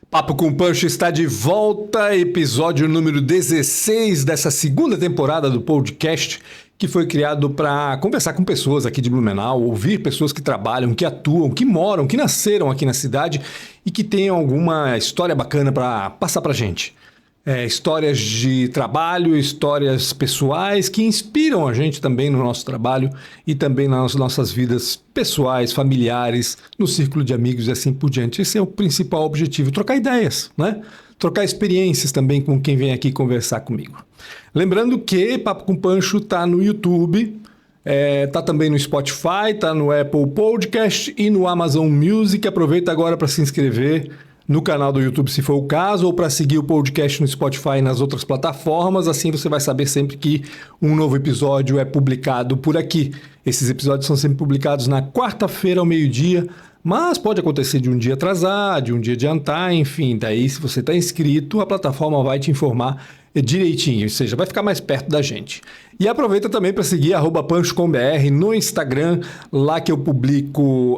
Papo com Pancho está de volta, episódio número 16 dessa segunda temporada do podcast, que foi criado para conversar com pessoas aqui de Blumenau, ouvir pessoas que trabalham, que atuam, que moram, que nasceram aqui na cidade e que tenham alguma história bacana para passar para a gente. Histórias de trabalho, histórias pessoais que inspiram a gente também no nosso trabalho e também nas nossas vidas pessoais, familiares, no círculo de amigos e assim por diante. Esse é o principal objetivo, trocar ideias, né? Trocar experiências também com quem vem aqui conversar comigo. Lembrando que Papo com Pancho está no YouTube, tá também no Spotify, está no Apple Podcast e no Amazon Music. Aproveita agora para se inscrever no canal do YouTube, se for o caso, ou para seguir o podcast no Spotify e nas outras plataformas. Assim você vai saber sempre que um novo episódio é publicado por aqui. Esses episódios são sempre publicados na quarta-feira ao meio-dia, mas pode acontecer de um dia atrasar, de um dia adiantar, enfim. Daí, se você está inscrito, a plataforma vai te informar direitinho, ou seja, vai ficar mais perto da gente. E aproveita também para seguir @pancho.com.br no Instagram, lá que eu publico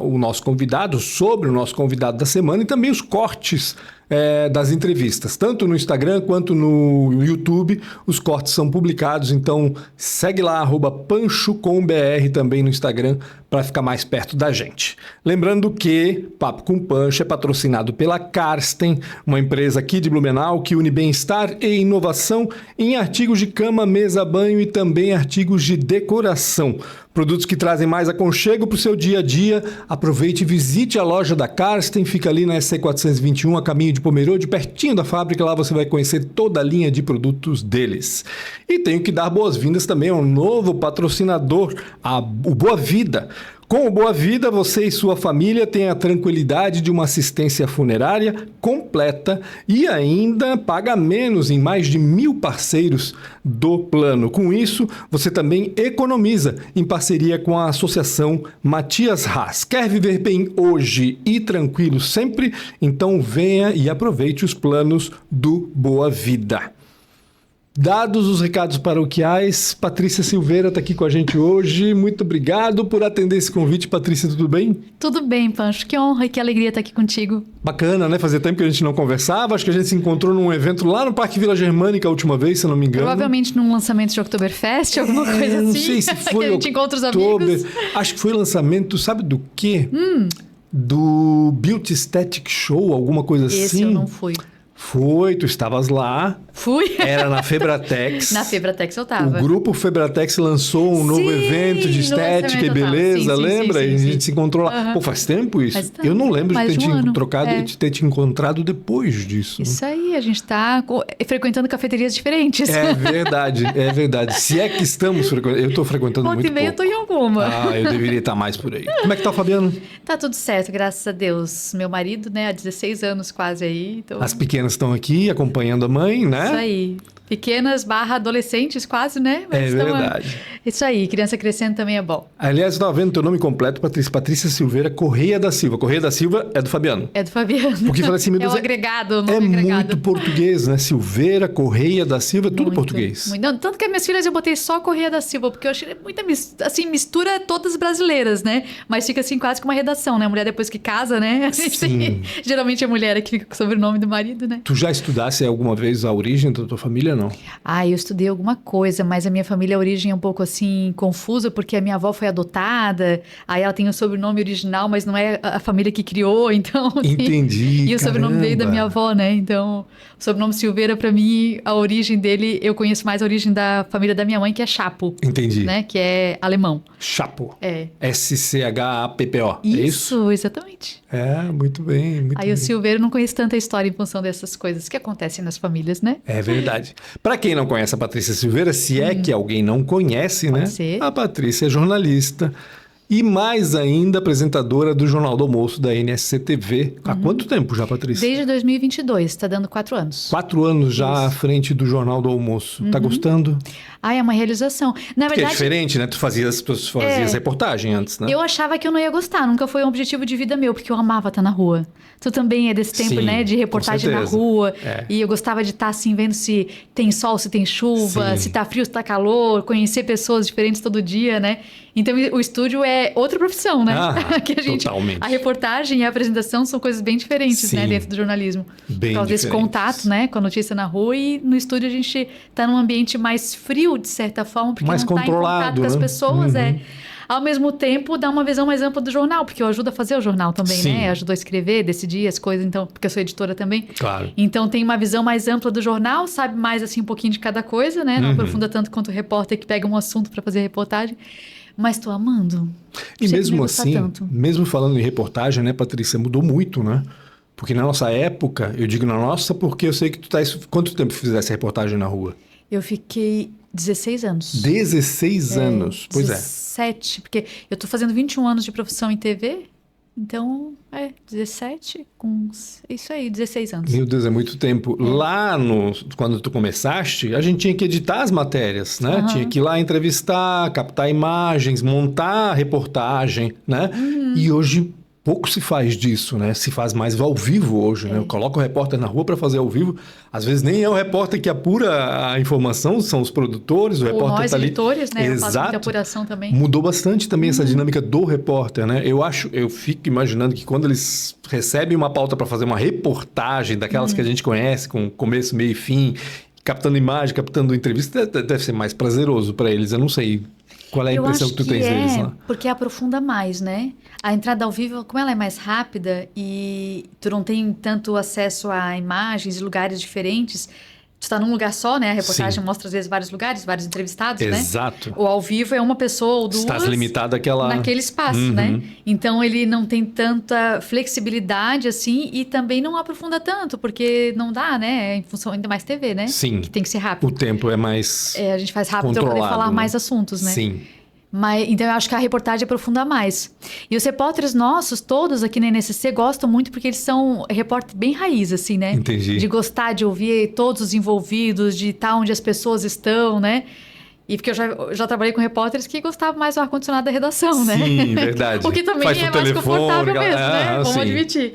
o nosso convidado, sobre o nosso convidado da semana e também os cortes das entrevistas. Tanto no Instagram quanto no YouTube, os cortes são publicados, então segue lá, @pancho.com.br também no Instagram, para ficar mais perto da gente. Lembrando que Papo com Pancho é patrocinado pela Karsten, uma empresa aqui de Blumenau que une bem-estar e inovação em artigos de cama, mesa, banho e também artigos de decoração. Produtos que trazem mais aconchego para o seu dia a dia. Aproveite e visite a loja da Karsten, fica ali na SC 421, a caminho de Pomerode, pertinho da fábrica. Lá você vai conhecer toda a linha de produtos deles. E tenho que dar boas-vindas também ao novo patrocinador, o Boa Vida. Com o Boa Vida, você e sua família têm a tranquilidade de uma assistência funerária completa e ainda paga menos em mais de 1.000 parceiros do plano. Com isso, você também economiza em parceria com a Associação Matias Haas. Quer viver bem hoje e tranquilo sempre? Então venha e aproveite os planos do Boa Vida. Dados os recados paroquiais, Patrícia Silveira está aqui com a gente hoje. Muito obrigado por atender esse convite, Patrícia, tudo bem? Tudo bem, Pancho. Que honra e que alegria estar aqui contigo. Bacana, né? Fazia tempo que a gente não conversava. Acho que a gente se encontrou num evento lá no Parque Vila Germânica a última vez, se eu não me engano. Provavelmente num lançamento de Oktoberfest, alguma coisa assim. Não sei se foi que a gente encontra os amigos. Acho que foi lançamento, sabe do quê? Do Beauty Aesthetic Show, alguma coisa assim. Esse eu não fui. Foi, tu estavas lá. Fui. Era na Febratex. Na Febratex eu tava. O grupo Febratex lançou um novo evento de estética e beleza, lembra? Sim, e a gente se encontrou lá. Pô, faz tempo isso? Faz tempo. Eu não lembro Mais de ter, de um ano. ter te encontrado depois disso. Isso aí, a gente tá frequentando cafeterias diferentes. É verdade, é verdade. Se é que estamos frequentando. Eu estou frequentando muito pouco. Ontem eu tô em alguma. Eu deveria estar mais por aí. Como é que tá o Fabiano? Tá tudo certo, graças a Deus. Meu marido, né, há 16 anos quase aí. Então... As pequenas estão aqui acompanhando a mãe, né? Isso aí. Pequenas / adolescentes quase, né? Mas verdade. Isso aí, criança crescendo também é bom. Aliás, eu estava vendo teu nome completo, Patrícia Silveira Correia da Silva. Correia da Silva é do Fabiano. É do Fabiano. Porque falei assim, meu Deus, é o agregado, o nome é agregado. muito português, né? Silveira, Correia da Silva, é tudo português. Muito. Não, tanto que as minhas filhas eu botei só Correia da Silva, porque eu achei muita assim, mistura todas brasileiras, né? Mas fica assim quase que uma redação, né? A mulher depois que casa, né? Sim. Geralmente é a mulher que fica com o sobrenome do marido, né? Tu já estudasse alguma vez a origem da tua família, não? Eu estudei alguma coisa, mas a minha família, a origem é um pouco assim, confusa, porque a minha avó foi adotada, aí ela tem o sobrenome original, mas não é a família que criou, então... Entendi, E o sobrenome veio da minha avó, né? Então, o sobrenome Silveira, pra mim, a origem dele, eu conheço mais a origem da família da minha mãe, que é Chapo. Entendi. Né? Que é alemão. Chapo. É. SCHAPPO. Isso, é isso? Exatamente. Muito bem, muito Aí bem. o Silveira não conhece tanta história em função dessas coisas que acontecem nas famílias, né? É verdade. Para quem não conhece a Patrícia Silveira, se é que alguém não conhece, Pode né? ser. A Patrícia é jornalista e mais ainda apresentadora do Jornal do Almoço da NSC-TV. Há quanto tempo já, Patrícia? Desde 2022, está dando 4 anos. 4 anos já à frente do Jornal do Almoço. Tá gostando? É uma realização. Na Porque verdade, é diferente, né? Tu fazias reportagem antes, né? eu achava que eu não ia gostar, nunca foi um objetivo de vida meu, porque eu amava estar na rua. Tu também é desse tempo, Sim, né, de reportagem com na certeza. rua. É. E eu gostava de estar assim, vendo se tem sol, se tem chuva, Sim. se tá frio, se tá calor, conhecer pessoas diferentes todo dia, né? Então, o estúdio é outra profissão, né? Que totalmente. A reportagem e a apresentação são coisas bem diferentes, né? Dentro do jornalismo. Bem por causa desse contato, né? Com a notícia na rua, e no estúdio a gente tá num ambiente mais frio, de certa forma, porque mais não tá em contato com as pessoas, Ao mesmo tempo, dá uma visão mais ampla do jornal, porque eu ajudo a fazer o jornal também, né? Ajudo a escrever, decidir as coisas, então, porque eu sou editora também. Claro. Então, tem uma visão mais ampla do jornal, sabe mais, assim, um pouquinho de cada coisa, né? Não aprofunda tanto quanto o repórter que pega um assunto para fazer reportagem. Mas tô amando. E mesmo assim, mesmo falando em reportagem, né, Patrícia, mudou muito, né? Porque na nossa época, eu digo na nossa porque eu sei que tu tá... Quanto tempo fizesse reportagem na rua? Eu fiquei 16 anos. 16 anos, pois 17, porque eu tô fazendo 21 anos de profissão em TV, então 17 com... Isso aí, 16 anos. Meu Deus, é muito tempo. Lá, quando tu começaste, a gente tinha que editar as matérias, né? Tinha que ir lá entrevistar, captar imagens, montar a reportagem, né? E hoje... pouco se faz disso, né? Se faz mais ao vivo hoje, né? Eu coloco o repórter na rua para fazer ao vivo. Às vezes nem é o repórter que apura a informação, são os produtores, o repórter nós tá ali. editores, né? Exato. Eu faço muita apuração também. Mudou bastante também essa dinâmica do repórter, né? Eu fico imaginando que quando eles recebem uma pauta para fazer uma reportagem daquelas que a gente conhece, com começo, meio e fim, captando imagem, captando entrevista, deve ser mais prazeroso para eles. Eu não sei. Qual é a impressão que tu tens deles lá? Porque aprofunda mais, né? A entrada ao vivo, como ela é mais rápida e tu não tem tanto acesso a imagens de lugares diferentes, tu tá num lugar só, né? A reportagem mostra, às vezes, vários lugares, vários entrevistados, né? Exato. O ao vivo é uma pessoa ou duas... Estás limitado naquele espaço, né? Então, ele não tem tanta flexibilidade, assim, e também não aprofunda tanto, porque não dá, né? Em função, ainda mais TV, né? Sim. Que tem que ser rápido. O tempo é mais a gente faz rápido para poder falar mais assuntos, né? Sim. Então, eu acho que a reportagem aprofunda mais. E os repórteres nossos, todos aqui na NSC, gostam muito porque eles são repórteres bem raiz, assim, né? Entendi. De gostar de ouvir todos os envolvidos, de estar onde as pessoas estão, né? E porque eu já trabalhei com repórteres que gostavam mais do ar-condicionado da redação, né? Sim, verdade. O que também é mais confortável mesmo, né? Vamos admitir.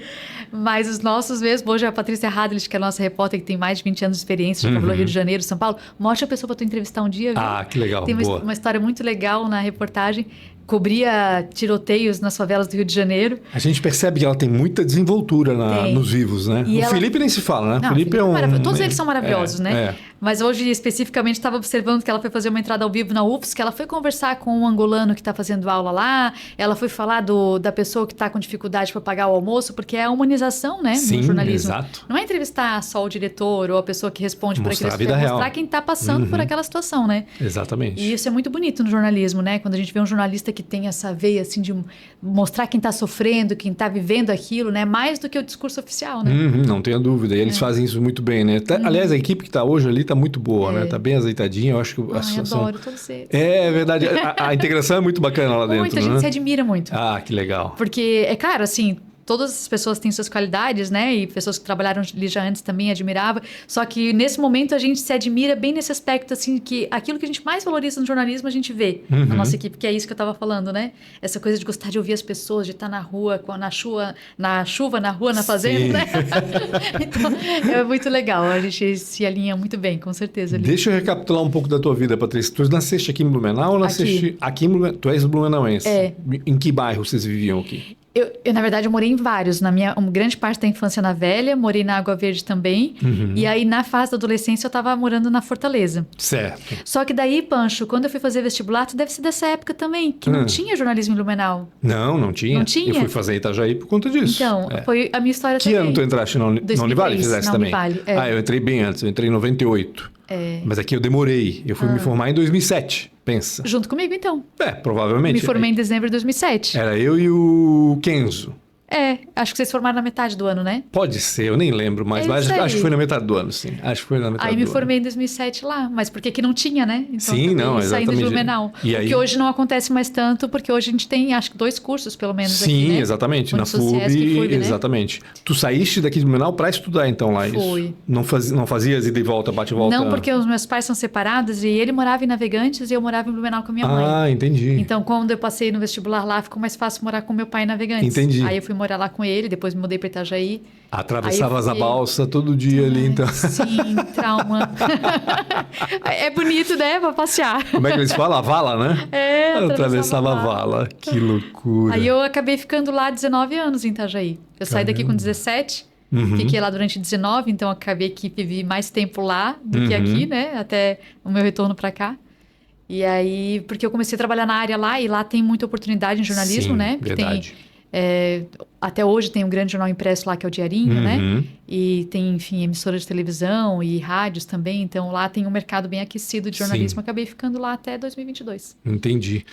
Mas os nossos mesmo, hoje a Patrícia Hadley, que é a nossa repórter, que tem mais de 20 anos de experiência, já trabalhou no Rio de Janeiro, São Paulo, uma ótima pessoa para tu entrevistar um dia, viu? Ah, que legal. Tem uma história muito legal na reportagem. Cobria tiroteios nas favelas do Rio de Janeiro. A gente percebe que ela tem muita desenvoltura nos vivos, né? E o Felipe nem se fala, né? Não, Felipe é um... Todos eles são maravilhosos, né? Mas hoje, especificamente, estava observando que ela foi fazer uma entrada ao vivo na UFSC, que ela foi conversar com um angolano que está fazendo aula lá, ela foi falar da pessoa que está com dificuldade para pagar o almoço, porque é a humanização, né? Sim, no jornalismo. Exato. Não é entrevistar só o diretor ou a pessoa que responde por aquilo, é mostrar quem está passando por aquela situação, né? Exatamente. E isso é muito bonito no jornalismo, né? Quando a gente vê um jornalista que tem essa veia, assim, de mostrar quem está sofrendo, quem está vivendo aquilo, né? Mais do que o discurso oficial, né? Não tenha dúvida. E eles fazem isso muito bem, né? Aliás, a equipe que está hoje ali está muito boa, né? Está bem azeitadinha. Eu acho que a situação... adoro todos eles. É verdade. A integração é muito bacana lá dentro, a gente se admira muito. Ah, que legal. Porque, é claro, assim... Todas as pessoas têm suas qualidades, né? E pessoas que trabalharam ali já antes também admirava. Só que nesse momento a gente se admira bem nesse aspecto, assim, que aquilo que a gente mais valoriza no jornalismo a gente vê na nossa equipe, que é isso que eu estava falando, né? Essa coisa de gostar de ouvir as pessoas, de estar na rua, na chuva, na rua, na fazenda, né? Então, é muito legal. A gente se alinha muito bem, com certeza. Ali. Deixa eu recapitular um pouco da tua vida, Patrícia. Tu nasceste aqui em Blumenau ou nasceste aqui em Blumenau? Tu és blumenauense. Em que bairro vocês viviam aqui? Eu, na verdade, eu morei em vários. Uma grande parte da infância na Velha, morei na Água Verde também. E aí, na fase da adolescência, eu estava morando na Fortaleza. Certo. Só que daí, Pancho, quando eu fui fazer vestibular, tu deve ser dessa época também, que não tinha jornalismo em Blumenau. Não tinha. Não tinha? Eu fui fazer Itajaí por conta disso. Então, foi a minha história que também. Que ano tu entraste na Univale? Fizeste também? Univale, eu entrei bem antes. Eu entrei em 98. Mas aqui eu demorei. Eu fui me formar em 2007. Pensa. Junto comigo, então. Provavelmente. Me formei em dezembro de 2007. Era eu e o Kenzo. Acho que vocês formaram na metade do ano, né? Pode ser, eu nem lembro mais. Mas acho que foi na metade do ano, sim. Acho que foi na metade do ano. Aí me formei em 2007 lá, mas porque aqui não tinha, né? Então, sim, não, exatamente. Saindo de Blumenau. E aí... Que hoje não acontece mais tanto, porque hoje a gente tem, acho que 2 cursos, pelo menos, sim, aqui, né? Exatamente. Na FUB, né? Exatamente. Tu saíste daqui de Blumenau para estudar, então, lá? Fui. Isso? Não fazias ida e volta, bate e volta? Não, porque os meus pais são separados e ele morava em Navegantes e eu morava em Blumenau com a minha mãe. Ah, entendi. Então, quando eu passei no vestibular lá, ficou mais fácil morar com meu pai em Navegantes. Entendi. Aí eu fui morar lá com ele, depois me mudei para Itajaí. Atravessavas a balsa todo dia ali, então. Sim, trauma. É bonito, né? Pra passear. Como é que eles falam? A vala, né? Atravessava a vala. Que loucura. Aí eu acabei ficando lá 19 anos em Itajaí. Eu saí daqui com 17, fiquei lá durante 19, então acabei que vivi mais tempo lá do que aqui, né? Até o meu retorno para cá. E aí, porque eu comecei a trabalhar na área lá, e lá tem muita oportunidade em jornalismo, né? Porque verdade. Até hoje tem um grande jornal impresso lá, que é o Diarinho, né? E tem, enfim, emissora de televisão e rádios também. Então, lá tem um mercado bem aquecido de jornalismo. Acabei ficando lá até 2022. Entendi.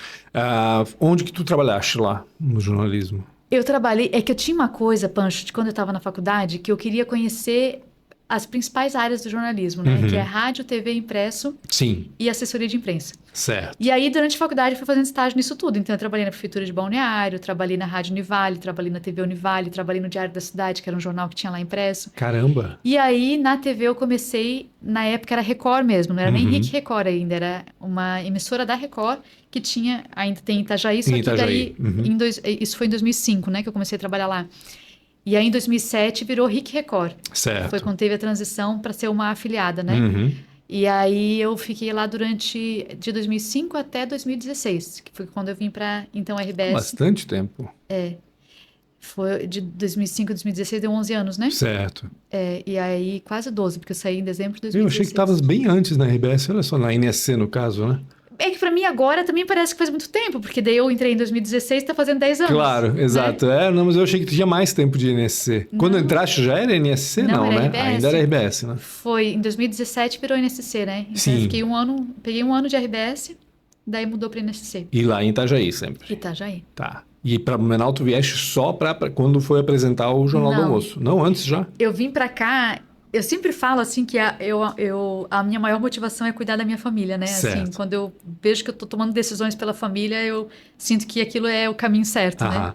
Onde que tu trabalhaste lá no jornalismo? Eu trabalhei... É que eu tinha uma coisa, Pancho, de quando eu estava na faculdade, que eu queria conhecer as principais áreas do jornalismo, né? Que é rádio, TV, impresso e assessoria de imprensa. Certo. E aí, durante a faculdade, eu fui fazendo estágio nisso tudo. Então, eu trabalhei na Prefeitura de Balneário, trabalhei na Rádio Univale, trabalhei na TV Univale, trabalhei no Diário da Cidade, que era um jornal que tinha lá impresso. Caramba! E aí, na TV, eu comecei... Na época, era Record mesmo, não era nem RIC Record ainda. Era uma emissora da Record que tinha... Ainda tem Itajaí, só que daí... Isso foi em 2005, né? Que eu comecei a trabalhar lá. E aí, em 2007, virou RIC Record. Certo. Foi quando teve a transição para ser uma afiliada, né? E aí, eu fiquei lá de 2005 até 2016, que foi quando eu vim para, então, a RBS. Bastante tempo. Foi de 2005 a 2016, deu 11 anos, né? Certo. E aí, quase 12, porque eu saí em dezembro de 2016. Eu achei que estavas bem antes na RBS, olha só, na NSC no caso, né? É que pra mim agora também parece que faz muito tempo, porque daí eu entrei em 2016 e tá fazendo 10 anos. Claro, exato. Né? Não, mas eu achei que tu tinha mais tempo de NSC. Quando entraste já era NSC? Não, era né? RBS. Ainda era RBS, né? Foi, em 2017 virou NSC, né? Então eu fiquei peguei um ano de RBS, daí mudou pra NSC. E lá em Itajaí sempre? Itajaí. Tá. E pra Blumenau tu vieste só pra quando foi apresentar o Jornal do Almoço? Não, antes já? Eu vim pra cá... Eu sempre falo, assim, que a minha maior motivação é cuidar da minha família, né? Certo. Assim, quando eu vejo que eu tô tomando decisões pela família, eu sinto que aquilo é o caminho certo, né?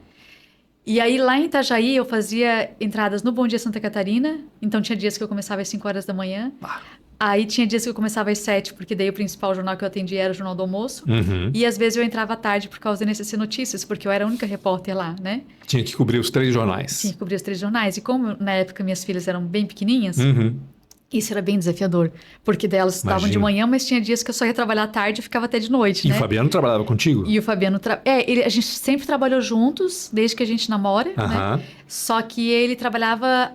E aí, lá em Itajaí, eu fazia entradas no Bom Dia Santa Catarina. Então, tinha dias que eu começava às 5 horas da manhã. Aí, tinha dias que eu começava às 7, porque daí o principal jornal que eu atendia era o Jornal do Almoço. E, às vezes, eu entrava à tarde por causa da NSC Notícias, porque eu era a única repórter lá, né? Tinha que cobrir os 3 jornais. Tinha que cobrir os 3 jornais. E como, na época, minhas filhas eram bem pequenininhas... Isso era bem desafiador, porque daí elas estavam de manhã, mas tinha dias que eu só ia trabalhar à tarde e ficava até de noite, né? E o Fabiano trabalhava contigo? E o Fabiano... a gente sempre trabalhou juntos, desde que a gente namora, né? Só que ele trabalhava...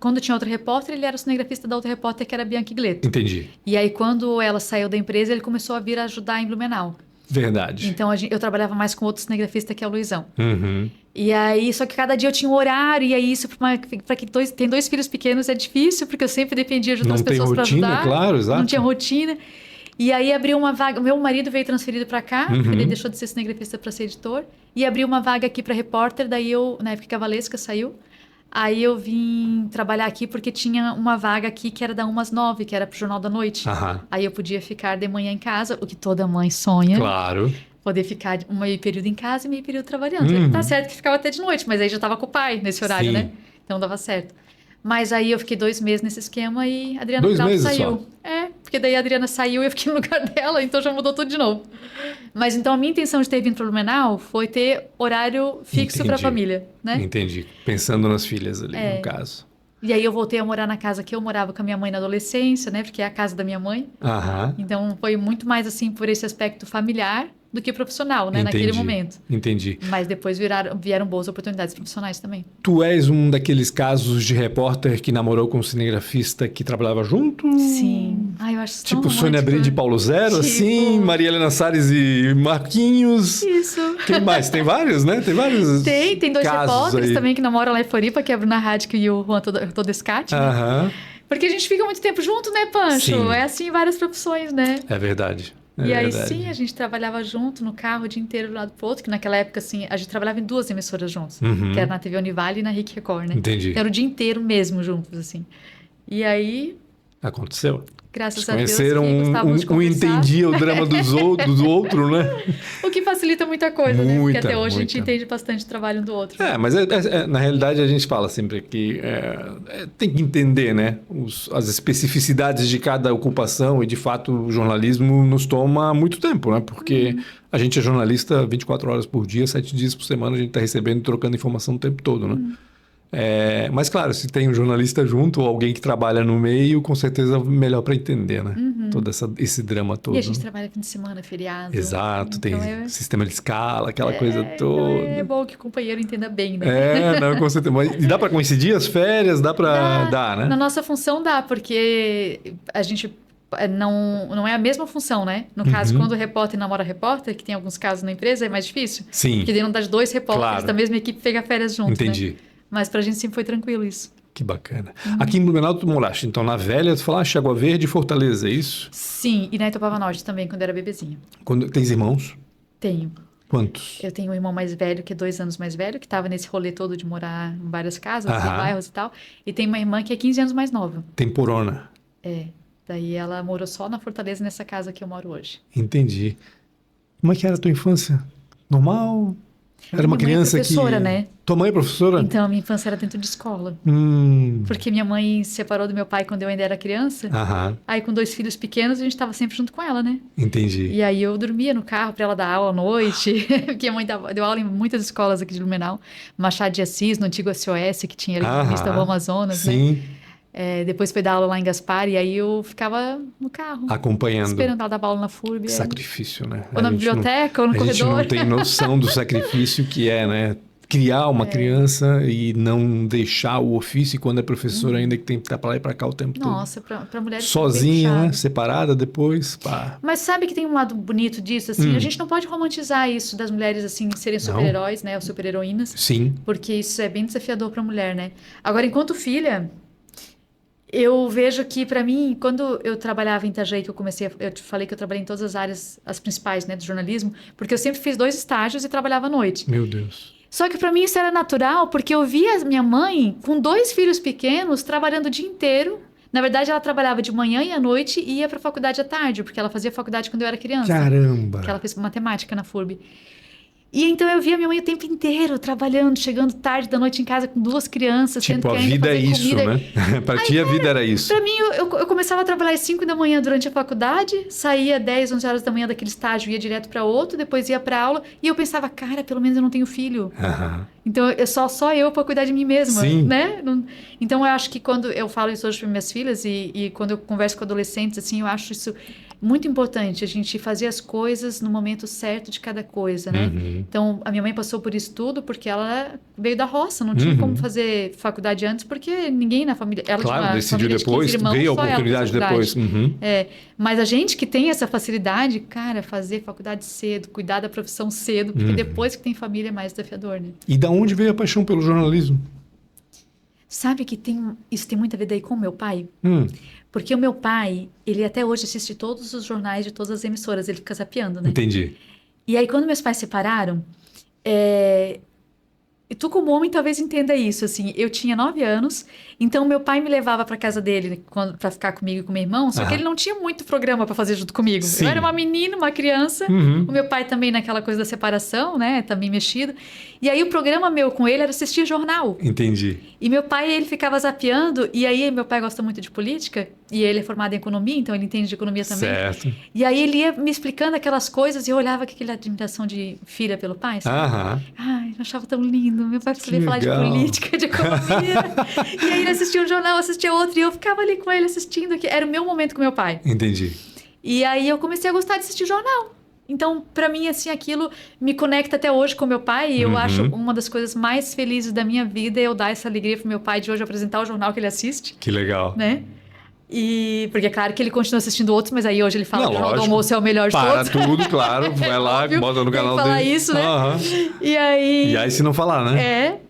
quando tinha outra repórter, ele era o cinegrafista da outra repórter, que era a Bianca Gleto. Entendi. E aí, quando ela saiu da empresa, ele começou a vir ajudar em Blumenau. Verdade. Então, eu trabalhava mais com outro cinegrafista, que é o Luizão. E aí, só que cada dia eu tinha um horário, e aí isso, para quem tem 2 filhos pequenos, é difícil, porque eu sempre dependia de outras pessoas para ajudar. Não tem rotina, claro, exato. Não tinha rotina. E aí abriu uma vaga, meu marido veio transferido para cá, porque ele deixou de ser cinegrafista para ser editor, e abriu uma vaga aqui para repórter, daí eu, na época que a Valesca saiu, aí eu vim trabalhar aqui porque tinha uma vaga aqui que era da 1 às 9, que era pro Jornal da Noite. Aí eu podia ficar de manhã em casa, o que toda mãe sonha. Claro. Poder ficar meio período em casa e meio período trabalhando. Tá certo que ficava até de noite, mas aí já tava com o pai nesse horário, né? Então dava certo. Mas aí eu fiquei 2 meses nesse esquema e a Adriana saiu. Só? Porque daí a Adriana saiu e eu fiquei no lugar dela, então já mudou tudo de novo. Mas então a minha intenção de ter vindo para Blumenau foi ter horário fixo para a família, né? Entendi. Pensando nas filhas ali, no caso. E aí eu voltei a morar na casa que eu morava com a minha mãe na adolescência, né? Porque é a casa da minha mãe. Então foi muito mais assim por esse aspecto familiar do que profissional, né? Naquele momento. Entendi. Mas depois vieram boas oportunidades profissionais também. Tu és um daqueles casos de repórter que namorou com um cinegrafista que trabalhava junto? Sim. Eu acho tão tipo Sônia Brinde e Paulo Zero, assim? Maria Helena Salles e Marquinhos? Isso. Quem mais? Tem vários, né? Tem vários Tem 2 repórteres aí também que namoram lá em Floripa, que é a Bruna Radke e o Juan Todescati, né? Porque a gente fica muito tempo junto, né, Pancho? Sim. É assim em várias profissões, né? É verdade. Aí sim, a gente trabalhava junto no carro o dia inteiro do lado pro outro, que naquela época, assim, a gente trabalhava em 2 emissoras juntos, que era na TV Univale e na RIC Record, né? Entendi. Então, era o dia inteiro mesmo juntos, assim. E aí... Aconteceu? Graças a Deus. Conheceram que gostávamos de conversar. entendia o drama do outro, né? O que facilita muita coisa, né? Porque até hoje a gente muita. entende bastante o trabalho do outro. Mas na realidade a gente fala sempre que tem que entender, né? As especificidades de cada ocupação e de fato o jornalismo nos toma muito tempo, né? Porque a gente é jornalista 24 horas por dia, 7 dias por semana, a gente está recebendo e trocando informação o tempo todo, né? Mas claro, se tem um jornalista junto ou alguém que trabalha no meio, com certeza é melhor para entender, né? Todo esse drama todo. E a gente trabalha fim de semana, feriado. Exato, então tem sistema de escala, aquela coisa então toda. é bom que o companheiro entenda bem, né? Não, com certeza. E dá para coincidir as férias? Dá para dar, né? Na nossa função dá, porque a gente não é a mesma função, né? No caso, quando o repórter namora repórter, que tem alguns casos na empresa, é mais difícil. Sim. Porque daí não dá de 2 repórteres Claro. da mesma equipe pegar férias junto, Entendi. né? Mas pra gente sempre foi tranquilo isso. Que bacana. Aqui em Blumenau tu moraste, então na Velha, tu falaste Água Verde e Fortaleza, é isso? Sim, e na Itopava Norte também, quando era bebezinha. Tens irmãos? Tenho. Quantos? Eu tenho um irmão mais velho, que é 2 anos mais velho, que estava nesse rolê todo de morar em várias casas, em bairros e tal. E tem uma irmã que é 15 anos mais nova. Temporona. Daí ela morou só na Fortaleza, nessa casa que eu moro hoje. Entendi. Como é que era a tua infância? Normal? Era uma Minha mãe é criança professora, que... né? Tua mãe é professora? Então, a minha infância era dentro de escola. Porque minha mãe se separou do meu pai quando eu ainda era criança. Aham, Aí, com 2 filhos pequenos, a gente estava sempre junto com ela, né? entendi. E aí, eu dormia no carro para ela dar aula à noite. Porque a mãe deu aula em muitas escolas aqui de Blumenau. Machado de Assis, no antigo SOS, que tinha ali no início da Rua Amazonas, né? Sim, Depois foi dar aula lá em Gaspar. E aí, eu ficava no carro, acompanhando. esperando ela dar aula na FURB. Que sacrifício, né? Ou na biblioteca, ou no A gente corredor. não tem noção do sacrifício que é, né? Criar uma criança e não deixar o ofício, e quando é professor ainda que tem que estar para lá e para cá o tempo Nossa, pra mulher... todo. isso é bem Sozinha, né? puxado. Separada depois, pá. Mas sabe que tem um lado bonito disso, assim? A gente não pode romantizar isso das mulheres, assim, serem super-heróis, né? Ou super-heroínas. Sim, Porque isso é bem desafiador pra mulher, né? Agora, enquanto filha, eu vejo que, pra mim, quando eu trabalhava em Itajaí, que eu te falei que eu trabalhei em todas as áreas, as principais, né, do jornalismo, porque eu sempre fiz 2 estágios e trabalhava à noite. meu Deus. Só que pra mim isso era natural, porque eu via minha mãe com 2 filhos pequenos trabalhando o dia inteiro. Na verdade, ela trabalhava de manhã e à noite e ia pra faculdade à tarde, porque ela fazia faculdade quando eu era criança. Caramba. Que ela fez matemática na FURB. E então eu via minha mãe o tempo inteiro trabalhando, chegando tarde da noite em casa com 2 crianças. Tipo, tendo a que ainda vida é fazer isso, comida. né? Pra ti a vida era isso. Pra mim, eu começava a trabalhar às 5 da manhã durante a faculdade, saía 10, 11 horas da manhã daquele estágio, ia direto pra outro, depois ia pra aula, e eu pensava, cara, pelo menos eu não tenho filho. Aham. Então, é só eu para cuidar de mim mesma, Sim. né? Então, eu acho que quando eu falo isso hoje para minhas filhas e quando eu converso com adolescentes, assim, eu acho isso muito importante, a gente fazer as coisas no momento certo de cada coisa, né? Então, a minha mãe passou por isso tudo porque ela veio da roça, não tinha como fazer faculdade antes, porque ninguém na família... Ela tinha Claro, uma decidiu família de 15 depois, irmãos, veio a só ela fez oportunidade depois. faculdade. Mas a gente que tem essa facilidade, cara, fazer faculdade cedo, cuidar da profissão cedo, porque depois que tem família é mais desafiador, né? E da onde veio a paixão pelo jornalismo? Sabe que isso tem muito a ver daí com o meu pai? Porque o meu pai, ele até hoje assiste todos os jornais de todas as emissoras, ele fica zapeando, né? Entendi. E aí, quando meus pais se separaram, e tu como homem talvez entenda isso, assim, eu tinha 9 anos, então meu pai me levava para casa dele para ficar comigo e com meu irmão, só que ele não tinha muito programa para fazer junto comigo. Sim. Eu era uma menina, uma criança, o meu pai também naquela coisa da separação, né, também mexido. E aí o programa meu com ele era assistir jornal. Entendi. E meu pai, ele ficava zapeando, e aí meu pai gosta muito de política, e ele é formado em economia, então ele entende de economia também. Certo. E aí ele ia me explicando aquelas coisas, e eu olhava com aquela admiração de filha pelo pai, sabe? Aham. Ai, eu achava tão lindo, meu pai sabia falar de legal. política, de economia. E aí ele assistia um jornal, assistia outro, e eu ficava ali com ele assistindo, que era o meu momento com meu pai. Entendi. E aí eu comecei a gostar de assistir jornal. Então, pra mim, assim, aquilo me conecta até hoje com meu pai. E eu acho uma das coisas mais felizes da minha vida é eu dar essa alegria pro meu pai de hoje apresentar o jornal que ele assiste, Que legal. né? E porque é claro que ele continua assistindo outros, mas aí hoje ele fala Não, que o Jornal do lógico. Almoço é o melhor de Para todos. tudo, claro. Vai lá, óbvio, bota no tem que canal falar dele. isso, né? Aham. E aí... E aí se não falar, né? É.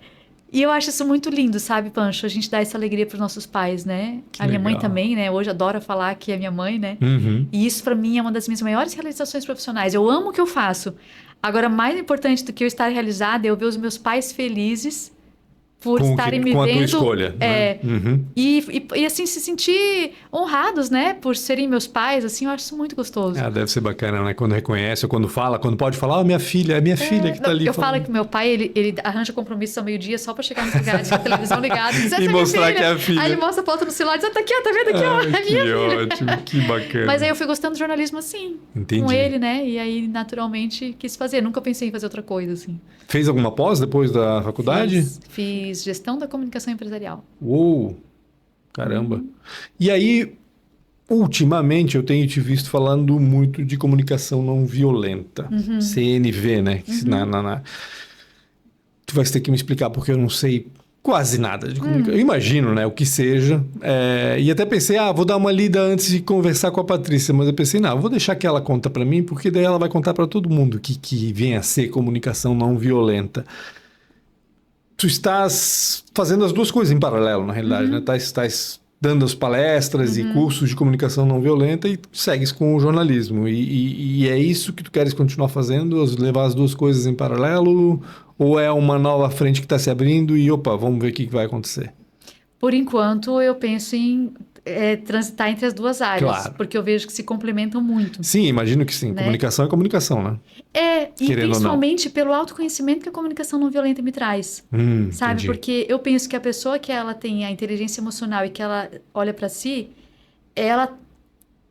E eu acho isso muito lindo, sabe, Pancho? A gente dá essa alegria pros nossos pais, né? Que a minha mãe legal. também, né? Hoje adora falar que é minha mãe, né? Uhum. E isso pra mim é uma das minhas maiores realizações profissionais. Eu amo o que eu faço. Agora, mais importante do que eu estar realizada é eu ver os meus pais felizes por estarem me com vendo. a tua escolha. Né? E assim, se sentir honrados, né? Por serem meus pais, assim, eu acho isso muito gostoso. Deve ser bacana, né? Quando reconhece, ou quando fala, quando pode falar, minha filha, é minha filha que tá ali. Eu falo que meu pai, ele arranja compromisso ao meio-dia só pra chegar nos lugares com a televisão ligada e dizer, E mostrar que é a filha. Aí ele mostra a foto no celular e diz, tá aqui, ó, tá vendo aqui, ó, é minha filha. Que ótimo, que bacana. Mas aí eu fui gostando do jornalismo assim, Entendi. com ele, né? E aí, naturalmente, quis fazer. Nunca pensei em fazer outra coisa, assim. Fez alguma pós depois da faculdade? Fiz gestão da comunicação empresarial. Uou, caramba. E aí, ultimamente, eu tenho te visto falando muito de comunicação não violenta. CNV, né? Tu vais ter que me explicar, porque eu não sei quase nada de comunicação. Eu imagino, né, o que seja. E até pensei, vou dar uma lida antes de conversar com a Patrícia. Mas eu pensei, não, vou deixar que ela conta para mim, porque daí ela vai contar para todo mundo que vem a ser comunicação não violenta. Tu estás fazendo as duas coisas em paralelo, na realidade, né? Estás dando as palestras e cursos de comunicação não violenta e segues com o jornalismo. E é isso que tu queres continuar fazendo, levar as duas coisas em paralelo? Ou é uma nova frente que está se abrindo e, vamos ver o que vai acontecer? Por enquanto, eu penso em transitar entre as duas áreas. Claro. Porque eu vejo que se complementam muito. Sim, imagino que sim. Né? Comunicação é comunicação, né? E principalmente pelo autoconhecimento que a comunicação não violenta me traz. Sabe? Entendi. Porque eu penso que a pessoa que ela tem a inteligência emocional e que ela olha para si, ela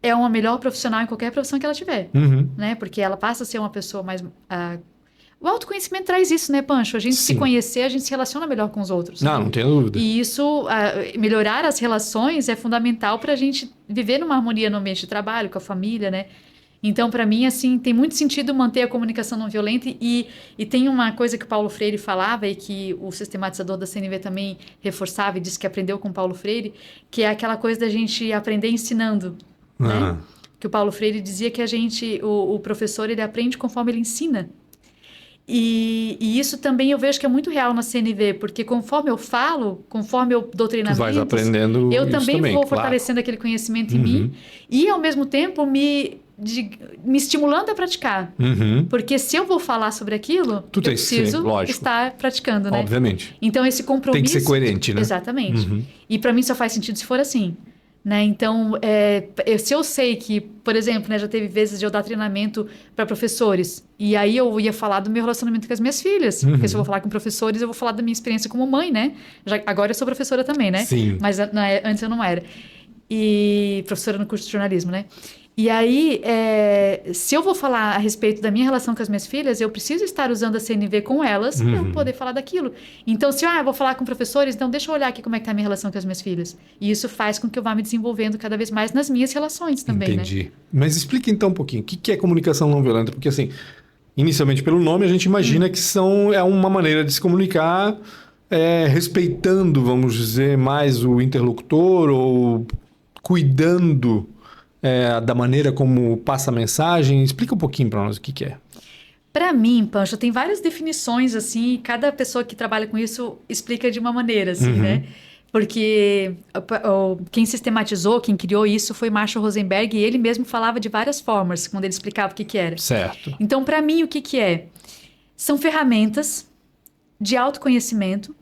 é uma melhor profissional em qualquer profissão que ela tiver. Né? Porque ela passa a ser uma pessoa mais... O autoconhecimento traz isso, né, Pancho? A gente se conhecer, a gente se relaciona melhor com os outros. Não tenho dúvida. E isso, melhorar as relações é fundamental para a gente viver numa harmonia no ambiente de trabalho, com a família, né? Então, para mim, assim, tem muito sentido manter a comunicação não violenta e tem uma coisa que o Paulo Freire falava e que o sistematizador da CNV também reforçava e disse que aprendeu com o Paulo Freire, que é aquela coisa da gente aprender ensinando, né? Que o Paulo Freire dizia que o professor, ele aprende conforme ele ensina. E isso também eu vejo que é muito real na CNV, porque conforme eu falo, conforme eu dou treinamentos, tu vais aprendendo eu também vou claro. fortalecendo aquele conhecimento em mim e, ao mesmo tempo, me estimulando a praticar. Porque se eu vou falar sobre aquilo, eu preciso estar praticando, né? Obviamente. Então, esse compromisso... Tem que ser coerente, né? Exatamente. E para mim só faz sentido se for assim. Né? Então, se eu sei que, por exemplo, né, já teve vezes de eu dar treinamento para professores, e aí eu ia falar do meu relacionamento com as minhas filhas, porque se eu vou falar com professores, eu vou falar da minha experiência como mãe, né? Agora eu sou professora também, né? Sim. Mas antes eu não era. E professora no curso de jornalismo, né? E aí, se eu vou falar a respeito da minha relação com as minhas filhas, eu preciso estar usando a CNV com elas para eu poder falar daquilo. Então, se eu vou falar com professores, então deixa eu olhar aqui como é que está a minha relação com as minhas filhas. E isso faz com que eu vá me desenvolvendo cada vez mais nas minhas relações também, Entendi. Né? Mas explica então um pouquinho, o que é comunicação não violenta? Porque assim, inicialmente pelo nome a gente imagina que é uma maneira de se comunicar respeitando, vamos dizer, mais o interlocutor ou cuidando... da maneira como passa a mensagem. Explica um pouquinho para nós o que é. Para mim, Pancho, tem várias definições, assim, e cada pessoa que trabalha com isso explica de uma maneira, assim, né? Porque quem sistematizou, quem criou isso foi Marshall Rosenberg, e ele mesmo falava de várias formas quando ele explicava o que era. Certo. Então, para mim, o que é? São ferramentas de autoconhecimento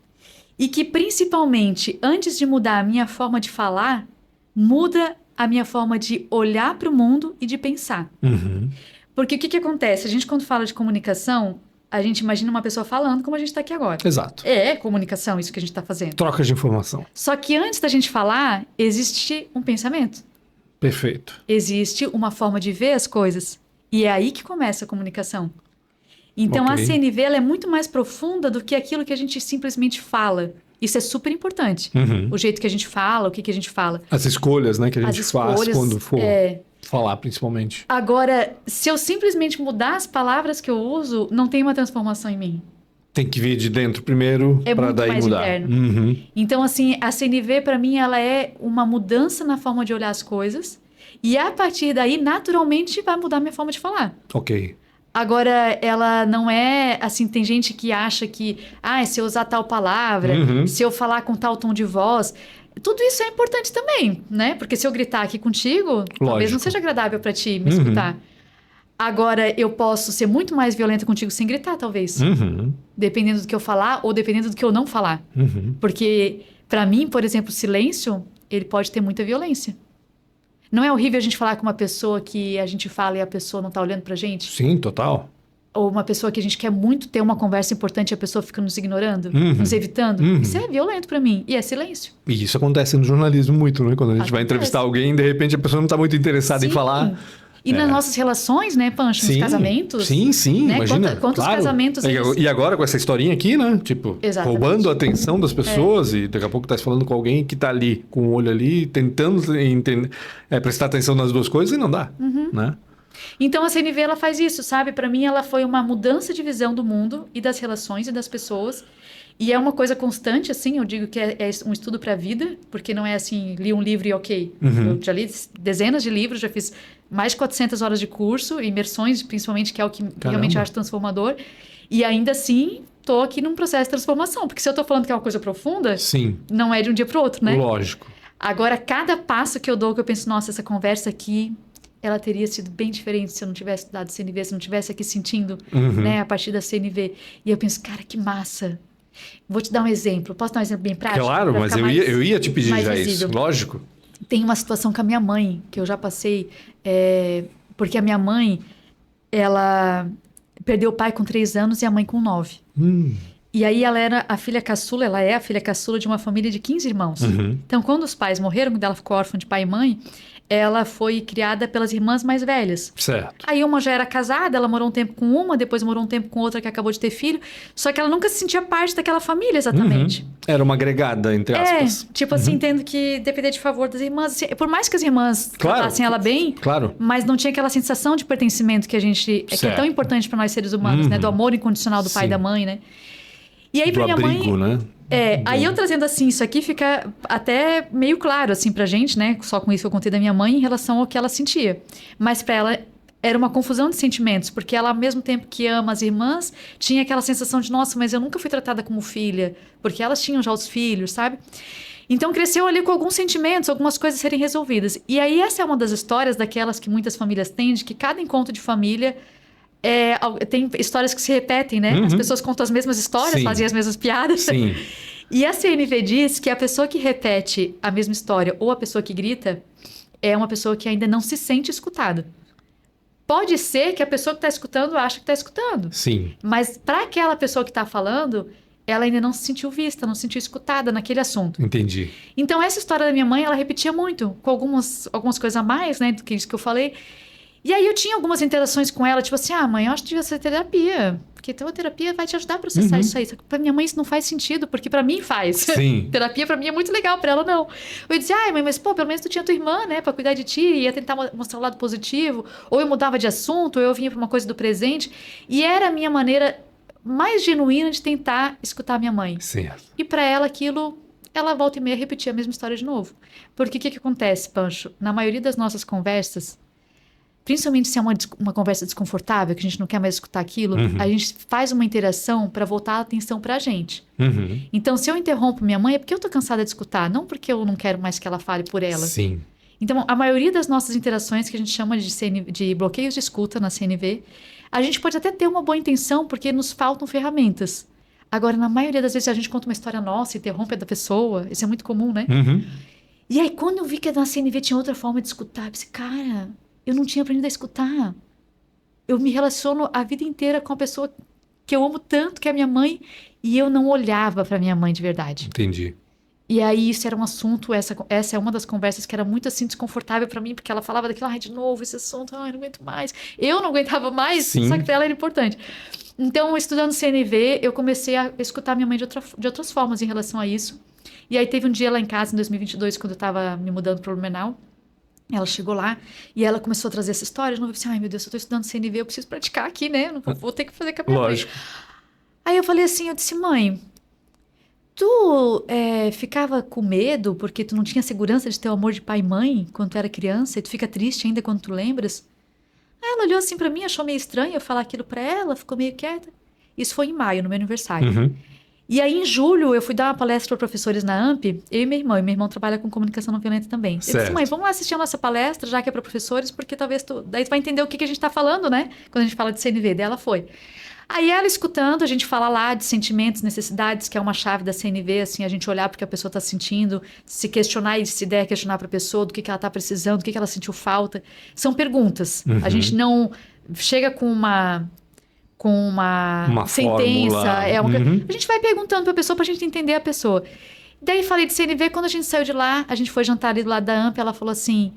e que, principalmente, antes de mudar a minha forma de falar, muda a minha forma de olhar para o mundo e de pensar. Porque o que acontece? A gente, quando fala de comunicação, a gente imagina uma pessoa falando como a gente está aqui agora. Exato. É comunicação isso que a gente está fazendo. Troca de informação. Só que antes da gente falar, existe um pensamento. Perfeito. Existe uma forma de ver as coisas. E é aí que começa a comunicação. Então, a CNV ela é muito mais profunda do que aquilo que a gente simplesmente fala. Isso é super importante. O jeito que a gente fala, o que a gente fala. As escolhas, né, que a gente faz quando for falar, principalmente. Agora, se eu simplesmente mudar as palavras que eu uso, não tem uma transformação em mim. Tem que vir de dentro primeiro para daí mais mudar. Interno. Então, assim, a CNV, para mim, ela é uma mudança na forma de olhar as coisas. E, a partir daí, naturalmente, vai mudar a minha forma de falar. Ok. Agora, ela não é, assim, tem gente que acha que, se eu usar tal palavra, se eu falar com tal tom de voz, tudo isso é importante também, né? Porque se eu gritar aqui contigo, talvez não seja agradável para ti me escutar. Agora, eu posso ser muito mais violenta contigo sem gritar, talvez. Dependendo do que eu falar ou dependendo do que eu não falar. Porque, pra mim, por exemplo, o silêncio, ele pode ter muita violência. Não é horrível a gente falar com uma pessoa que a gente fala e a pessoa não tá olhando pra gente? Sim, total. Ou uma pessoa que a gente quer muito ter uma conversa importante e a pessoa fica nos ignorando, nos evitando? Isso é violento pra mim. E é silêncio. E isso acontece no jornalismo muito, né? Quando a gente vai Acontece. entrevistar alguém, de repente a pessoa não tá muito interessada em Sim. falar. E nas nossas relações, né, Pancho? Nos casamentos. Sim, né? imagina. Quantos claro. casamentos... E agora com essa historinha aqui, né? Tipo, Exatamente. roubando a atenção das pessoas e daqui a pouco tá se falando com alguém que tá ali, com o olho ali, tentando entender, prestar atenção nas duas coisas e não dá, né? Então, a CNV, ela faz isso, sabe? Para mim, ela foi uma mudança de visão do mundo e das relações e das pessoas. E é uma coisa constante, assim, eu digo que é um estudo para a vida, porque não é assim, li um livro e ok. Eu já li dezenas de livros, já fiz mais de 400 horas de curso, imersões, principalmente, que é o que realmente eu acho transformador. E ainda assim, tô aqui num processo de transformação, porque se eu tô falando que é uma coisa profunda, não é de um dia pro outro, né? Lógico. Agora, cada passo que eu dou, que eu penso, nossa, essa conversa aqui, ela teria sido bem diferente se eu não tivesse dado CNV, se eu não tivesse aqui sentindo, né, a partir da CNV. E eu penso, cara, que massa. Vou te dar um exemplo. Posso dar um exemplo bem prático? Claro, mas eu ia te pedir já visível. isso, lógico. Tem uma situação com a minha mãe, que eu já passei, porque a minha mãe, ela perdeu o pai com 3 anos e a mãe com 9. E aí ela era a filha caçula, ela é a filha caçula de uma família de 15 irmãos. Então, quando os pais morreram, quando ela ficou órfã de pai e mãe, ela foi criada pelas irmãs mais velhas. Certo. Aí uma já era casada, ela morou um tempo com uma, depois morou um tempo com outra que acabou de ter filho. Só que ela nunca se sentia parte daquela família, exatamente. Era uma agregada, entre aspas. Tipo assim, tendo que depender de favor das irmãs. Assim, por mais que as irmãs tratassem ela bem, mas não tinha aquela sensação de pertencimento que a gente... que é tão importante para nós seres humanos, né? Do amor incondicional do pai e da mãe, né? E aí, pra minha abrigo, mãe... né? Aí eu trazendo assim, isso aqui fica até meio claro assim pra gente, né? Só com isso que eu contei da minha mãe em relação ao que ela sentia. Mas pra ela era uma confusão de sentimentos, porque ela, ao mesmo tempo que ama as irmãs, tinha aquela sensação de, nossa, mas eu nunca fui tratada como filha, porque elas tinham já os filhos, sabe? Então cresceu ali com alguns sentimentos, algumas coisas serem resolvidas. E aí essa é uma das histórias daquelas que muitas famílias têm, de que cada encontro de família... tem histórias que se repetem, né? As pessoas contam as mesmas histórias, fazem as mesmas piadas. Sim. E a CNV diz que a pessoa que repete a mesma história ou a pessoa que grita é uma pessoa que ainda não se sente escutada. Pode ser que a pessoa que está escutando acha que está escutando. Sim. Mas para aquela pessoa que está falando, ela ainda não se sentiu vista, não se sentiu escutada naquele assunto. Entendi. Então, essa história da minha mãe, ela repetia muito, com algumas coisas a mais, né, do que isso que eu falei. E aí eu tinha algumas interações com ela, tipo assim, mãe, eu acho que devia ser terapia, porque a terapia vai te ajudar a processar isso aí. Só que pra minha mãe isso não faz sentido, porque pra mim faz. Sim. Terapia pra mim é muito legal, pra ela não. Eu dizia, mãe, mas pô, pelo menos tu tinha tua irmã, né, pra cuidar de ti, ia tentar mostrar o lado positivo, ou eu mudava de assunto, ou eu vinha pra uma coisa do presente, e era a minha maneira mais genuína de tentar escutar a minha mãe. Certo. E pra ela aquilo, ela volta e meia repetia a mesma história de novo. Porque o que acontece, Pancho? Na maioria das nossas conversas, principalmente se é uma conversa desconfortável, que a gente não quer mais escutar aquilo, a gente faz uma interação para voltar a atenção para a gente. Então, se eu interrompo minha mãe, é porque eu tô cansada de escutar, não porque eu não quero mais que ela fale por ela. Sim. Então, a maioria das nossas interações, que a gente chama de bloqueios de escuta na CNV, a gente pode até ter uma boa intenção, porque nos faltam ferramentas. Agora, na maioria das vezes, a gente conta uma história nossa, interrompe a da pessoa, isso é muito comum, né? E aí, quando eu vi que na CNV tinha outra forma de escutar, eu pensei, cara... eu não tinha aprendido a escutar. Eu me relaciono a vida inteira com a pessoa que eu amo tanto, que é a minha mãe, e eu não olhava para minha mãe de verdade. Entendi. E aí isso era um assunto, essa é uma das conversas que era muito assim desconfortável para mim, porque ela falava daquilo, de novo esse assunto, não aguento mais. Eu não aguentava mais, só que para ela era importante. Então, estudando CNV, eu comecei a escutar minha mãe de outras formas em relação a isso. E aí teve um dia lá em casa, em 2022, quando eu estava me mudando para o Blumenau, ela chegou lá e ela começou a trazer essa história. Eu pensei, ai meu Deus, eu tô estudando CNV, eu preciso praticar aqui, né? Eu não vou ter que fazer com a minha mãe. Aí eu falei assim, eu disse, mãe, tu ficava com medo porque tu não tinha segurança de ter o amor de pai e mãe quando tu era criança e tu fica triste ainda quando tu lembras? Aí ela olhou assim pra mim, achou meio estranho eu falar aquilo pra ela, ficou meio quieta. Isso foi em maio, no meu aniversário. E aí, em julho, eu fui dar uma palestra para professores na AMP, eu e meu irmão. E meu irmão trabalha com comunicação não violenta também. Ele disse, mãe, vamos lá assistir a nossa palestra, já que é para professores, porque talvez daí tu vai entender o que a gente está falando, né? Quando a gente fala de CNV. Daí ela foi. Aí ela escutando, a gente fala lá de sentimentos, necessidades, que é uma chave da CNV, assim, a gente olhar para o que a pessoa está sentindo, se questionar e se der questionar para a pessoa do que ela está precisando, do que ela sentiu falta. São perguntas. A gente não chega com uma sentença. A gente vai perguntando para a pessoa para a gente entender a pessoa. Daí falei de CNV, quando a gente saiu de lá, a gente foi jantar ali do lado da AMP, ela falou assim,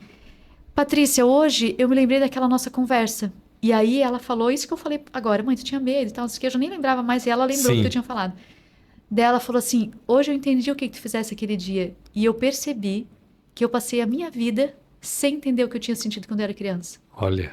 Patrícia, hoje eu me lembrei daquela nossa conversa. E aí ela falou isso que eu falei agora, mãe, tu tinha medo e tal, isso que eu já nem lembrava mais, e ela lembrou o que eu tinha falado. Daí ela falou assim, hoje eu entendi o que tu fizesse aquele dia, e eu percebi que eu passei a minha vida sem entender o que eu tinha sentido quando eu era criança. Olha.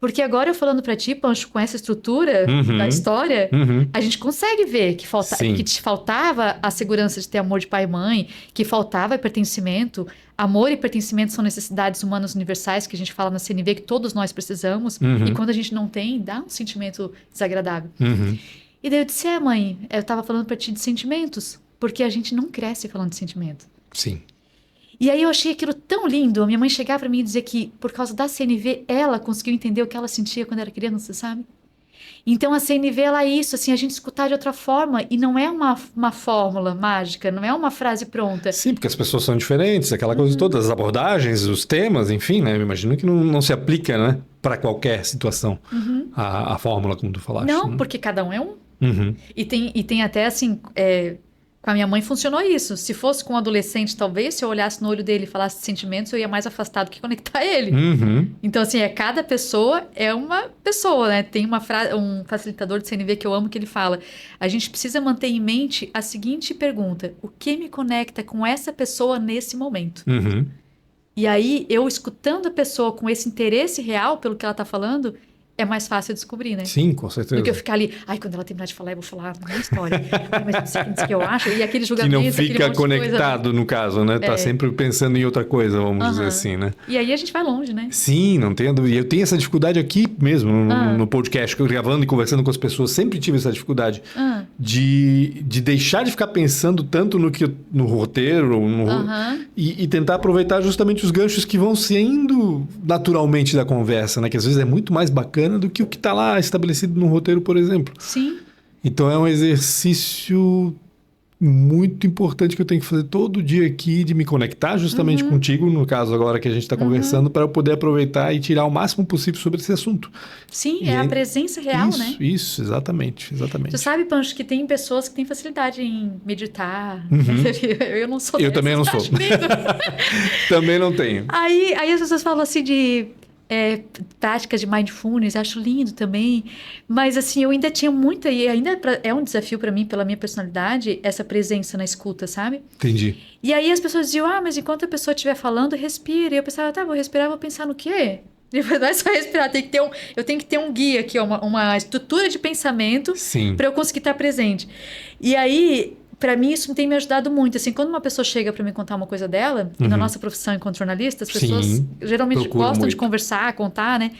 Porque agora eu falando pra ti, Pancho, com essa estrutura da história, a gente consegue ver que te faltava a segurança de ter amor de pai e mãe, que faltava pertencimento. Amor e pertencimento são necessidades humanas universais que a gente fala na CNV, que todos nós precisamos. E quando a gente não tem, dá um sentimento desagradável. E daí eu disse, mãe, eu tava falando pra ti de sentimentos, porque a gente não cresce falando de sentimento. Sim. E aí eu achei aquilo tão lindo, a minha mãe chegar para mim e dizer que por causa da CNV, ela conseguiu entender o que ela sentia quando era criança, sabe? Então a CNV, ela é isso, assim, a gente escutar de outra forma, e não é uma fórmula mágica, não é uma frase pronta. Sim, porque as pessoas são diferentes, aquela coisa toda, as abordagens, os temas, enfim, né? Eu imagino que não se aplica, né? Para qualquer situação, a fórmula, como tu falaste. Não, né? porque cada um é um. E tem até, assim... Com a minha mãe funcionou isso. Se fosse com um adolescente, talvez, se eu olhasse no olho dele e falasse de sentimentos, eu ia mais afastado que conectar ele. Então, assim, cada pessoa é uma pessoa, né? Tem um facilitador de CNV que eu amo que ele fala, a gente precisa manter em mente a seguinte pergunta, o que me conecta com essa pessoa nesse momento? E aí, eu escutando a pessoa com esse interesse real pelo que ela está falando, é mais fácil descobrir, né? Sim, com certeza. Do que eu ficar ali, quando ela terminar de falar, eu vou falar a minha história. Mas isso que eu acho, e aquele Que julgamento... não fica conectado, coisa, no caso, né? Tá sempre pensando em outra coisa, vamos dizer assim, né? E aí a gente vai longe, né? Sim, não tenho dúvida. E eu tenho essa dificuldade aqui mesmo, no podcast, que eu gravando e conversando com as pessoas, sempre tive essa dificuldade de deixar de ficar pensando tanto no roteiro e tentar aproveitar justamente os ganchos que vão saindo naturalmente da conversa, né? Que às vezes é muito mais bacana do que o que está lá estabelecido no roteiro, por exemplo. Sim. Então é um exercício muito importante que eu tenho que fazer todo dia aqui, de me conectar justamente contigo, no caso agora que a gente está conversando, para eu poder aproveitar e tirar o máximo possível sobre esse assunto. Sim, a presença real, né? Isso, exatamente. Tu sabe, Pancho, que tem pessoas que têm facilidade em meditar. Eu não sou Eu também não sou. Também não tenho. Aí as pessoas falam assim de... práticas de mindfulness, acho lindo também, mas assim, eu ainda tinha muita, e ainda é um desafio para mim, pela minha personalidade, essa presença na escuta, sabe? Entendi. E aí as pessoas diziam, mas enquanto a pessoa estiver falando, respira, e eu pensava, vou respirar, vou pensar no quê? Não é só respirar, eu tenho que ter um guia aqui, uma estrutura de pensamento para eu conseguir estar presente. E aí... Para mim, isso tem me ajudado muito. Assim, quando uma pessoa chega para me contar uma coisa dela, e na nossa profissão enquanto jornalista, as pessoas geralmente gostam de conversar, contar, né?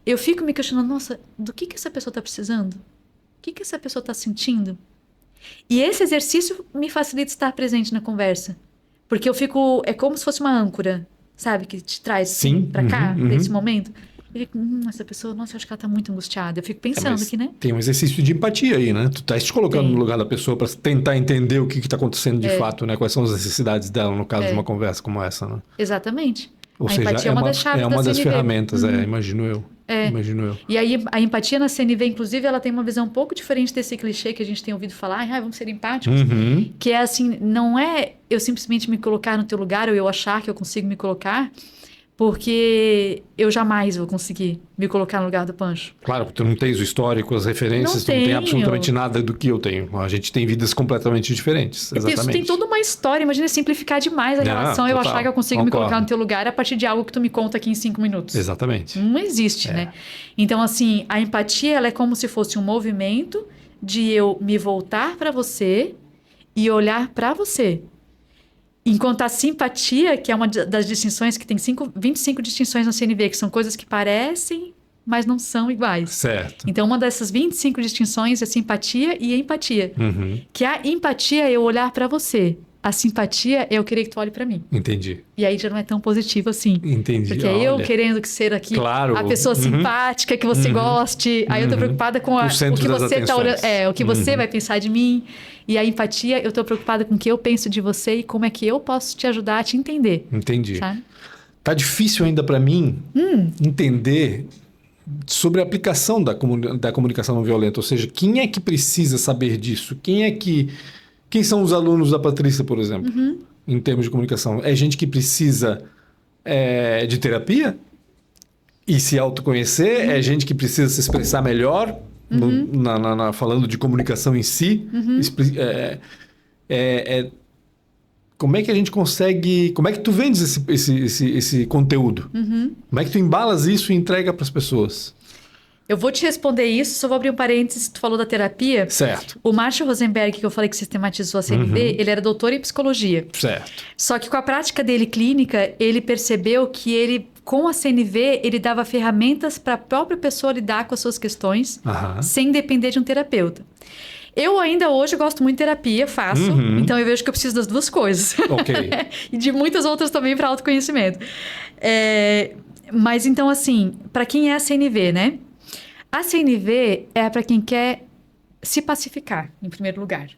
Eu fico me questionando, nossa, do que essa pessoa está precisando? O que essa pessoa está sentindo? E esse exercício me facilita estar presente na conversa. Porque eu fico... É como se fosse uma âncora, sabe? Que te traz para cá, nesse momento. Eu fico, essa pessoa, nossa, eu acho que ela tá muito angustiada. Eu fico pensando aqui, né? Tem um exercício de empatia aí, né? Tu tá te colocando no lugar da pessoa para tentar entender o que tá acontecendo de fato, né? Quais são as necessidades dela, no caso de uma conversa como essa, né? Exatamente. Ou seja, empatia é uma das chaves é uma das CNV. ferramentas, imagino eu. Imagino eu. E aí, a empatia na CNV, inclusive, ela tem uma visão um pouco diferente desse clichê que a gente tem ouvido falar, vamos ser empáticos. Que é assim, não é eu simplesmente me colocar no teu lugar ou eu achar que eu consigo me colocar, porque eu jamais vou conseguir me colocar no lugar do Pancho. Claro, porque tu não tens o histórico, as referências, tu não tem absolutamente nada do que eu tenho. A gente tem vidas completamente diferentes, exatamente. Isso tem toda uma história, imagina simplificar demais a relação, eu achar que eu consigo me colocar no teu lugar a partir de algo que tu me conta aqui em 5 minutos. Exatamente. Não existe, né? Então, assim, a empatia, ela é como se fosse um movimento de eu me voltar para você e olhar para você. Enquanto a simpatia, que é uma das distinções, que tem 25 distinções na CNV, que são coisas que parecem mas não são iguais. Certo. Então, uma dessas 25 distinções é simpatia e empatia. Uhum. Que a empatia é eu olhar para você. A simpatia é eu querer que tu olhe para mim. Entendi. E aí já não é tão positivo assim. Entendi. Porque é eu querendo ser aqui Claro. a pessoa simpática, que você goste. Aí eu tô preocupada com O centro que das você tá olhando. atenções. O que você vai pensar de mim. E a empatia, eu tô preocupada com o que eu penso de você e como é que eu posso te ajudar a te entender. Entendi. Sabe? Tá difícil ainda para mim entender sobre a aplicação da comunicação não violenta. Ou seja, quem é que precisa saber disso? Quem são os alunos da Patrícia, por exemplo, em termos de comunicação? É gente que precisa de terapia e se autoconhecer? É gente que precisa se expressar melhor, falando de comunicação em si? Como é que a gente consegue... Como é que tu vendes esse conteúdo? Como é que tu embalas isso e entrega para as pessoas? Eu vou te responder isso, só vou abrir um parênteses. Tu falou da terapia. Certo. O Marshall Rosenberg, que eu falei que sistematizou a CNV, ele era doutor em psicologia. Certo. Só que com a prática dele clínica, ele percebeu que ele, com a CNV, ele dava ferramentas para a própria pessoa lidar com as suas questões, sem depender de um terapeuta. Eu ainda hoje gosto muito de terapia, faço. Então eu vejo que eu preciso das duas coisas. Ok. E de muitas outras também para autoconhecimento. Mas então, assim, para quem é a CNV, né? A CNV é para quem quer se pacificar, em primeiro lugar.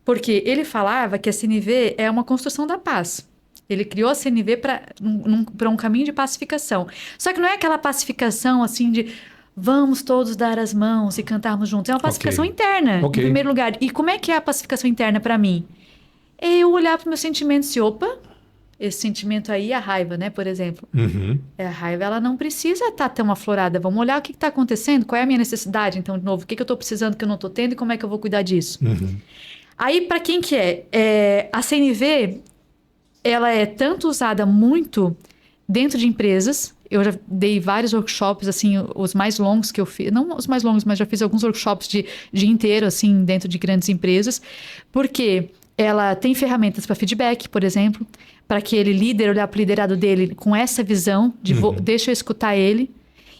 Porque ele falava que a CNV é uma construção da paz. Ele criou a CNV para um caminho de pacificação. Só que não é aquela pacificação assim de vamos todos dar as mãos e cantarmos juntos. É uma pacificação interna, em primeiro lugar. E como é que é a pacificação interna para mim? É eu olhar para os meus sentimentos e opa, esse sentimento aí, a raiva, né, por exemplo. A raiva, ela não precisa estar tão aflorada. Vamos olhar o que está acontecendo, qual é a minha necessidade, então, de novo, o que eu estou precisando que eu não estou tendo e como é que eu vou cuidar disso. Aí, para quem que é? A CNV, ela é tanto usada muito dentro de empresas. Eu já dei vários workshops, assim, os mais longos que eu fiz. Não os mais longos, mas já fiz alguns workshops de dia inteiro, assim, dentro de grandes empresas. Porque ela tem ferramentas para feedback, por exemplo, para aquele líder olhar para o liderado dele com essa visão de deixa eu escutar ele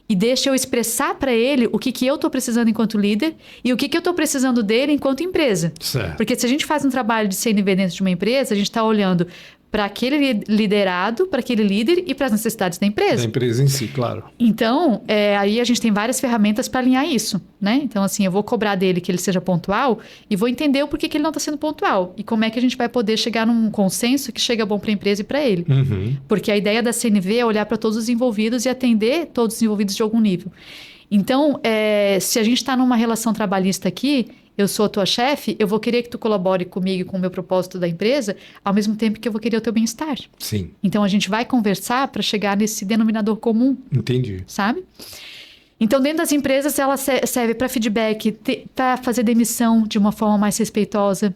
e deixa eu expressar para ele o que eu estou precisando enquanto líder e o que eu estou precisando dele enquanto empresa. Certo. Porque se a gente faz um trabalho de CNV dentro de uma empresa, a gente está olhando para aquele liderado, para aquele líder e para as necessidades da empresa. Da empresa em si, claro. Então, aí a gente tem várias ferramentas para alinhar isso, né? Então, assim, eu vou cobrar dele que ele seja pontual e vou entender o porquê que ele não está sendo pontual e como é que a gente vai poder chegar num consenso que chega bom para a empresa e para ele. Porque a ideia da CNV é olhar para todos os envolvidos e atender todos os envolvidos de algum nível. Então, se a gente está numa relação trabalhista aqui, eu sou a tua chefe, eu vou querer que tu colabore comigo com o meu propósito da empresa, ao mesmo tempo que eu vou querer o teu bem-estar. Sim. Então, a gente vai conversar para chegar nesse denominador comum. Entendi. Sabe? Então, dentro das empresas, ela serve para feedback, para fazer demissão de uma forma mais respeitosa,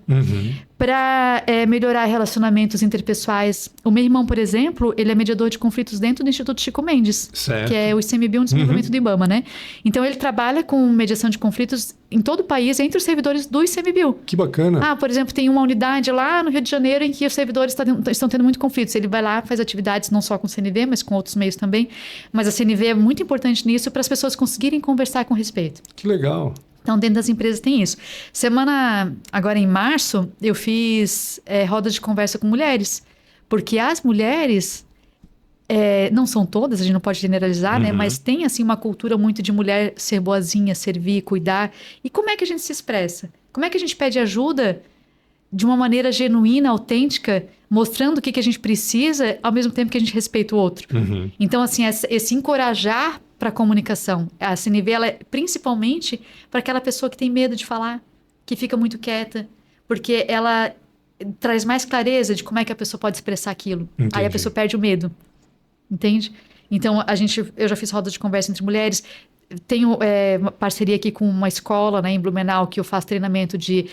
para melhorar relacionamentos interpessoais. O meu irmão, por exemplo, ele é mediador de conflitos dentro do Instituto Chico Mendes, certo. Que é o ICMBio, um desenvolvimento do IBAMA, né? Então, ele trabalha com mediação de conflitos em todo o país, entre os servidores do ICMBio. Que bacana. Por exemplo, tem uma unidade lá no Rio de Janeiro em que os servidores estão tendo muito conflitos. Ele vai lá, faz atividades não só com o CNV, mas com outros meios também. Mas a CNV é muito importante nisso para as pessoas conseguirem conversar com respeito. Que legal. Então, dentro das empresas tem isso. Agora em março, eu fiz rodas de conversa com mulheres. Porque as mulheres, não são todas, a gente não pode generalizar, né? Mas tem, assim, uma cultura muito de mulher ser boazinha, servir, cuidar. E como é que a gente se expressa? Como é que a gente pede ajuda de uma maneira genuína, autêntica, mostrando o que a gente precisa, ao mesmo tempo que a gente respeita o outro? Então, assim, esse encorajar para a comunicação. A CNV, ela é principalmente para aquela pessoa que tem medo de falar, que fica muito quieta, porque ela traz mais clareza de como é que a pessoa pode expressar aquilo. Entendi. Aí a pessoa perde o medo. Entende? Então, eu já fiz rodas de conversa entre mulheres. Tenho uma parceria aqui com uma escola, né, em Blumenau, que eu faço treinamento de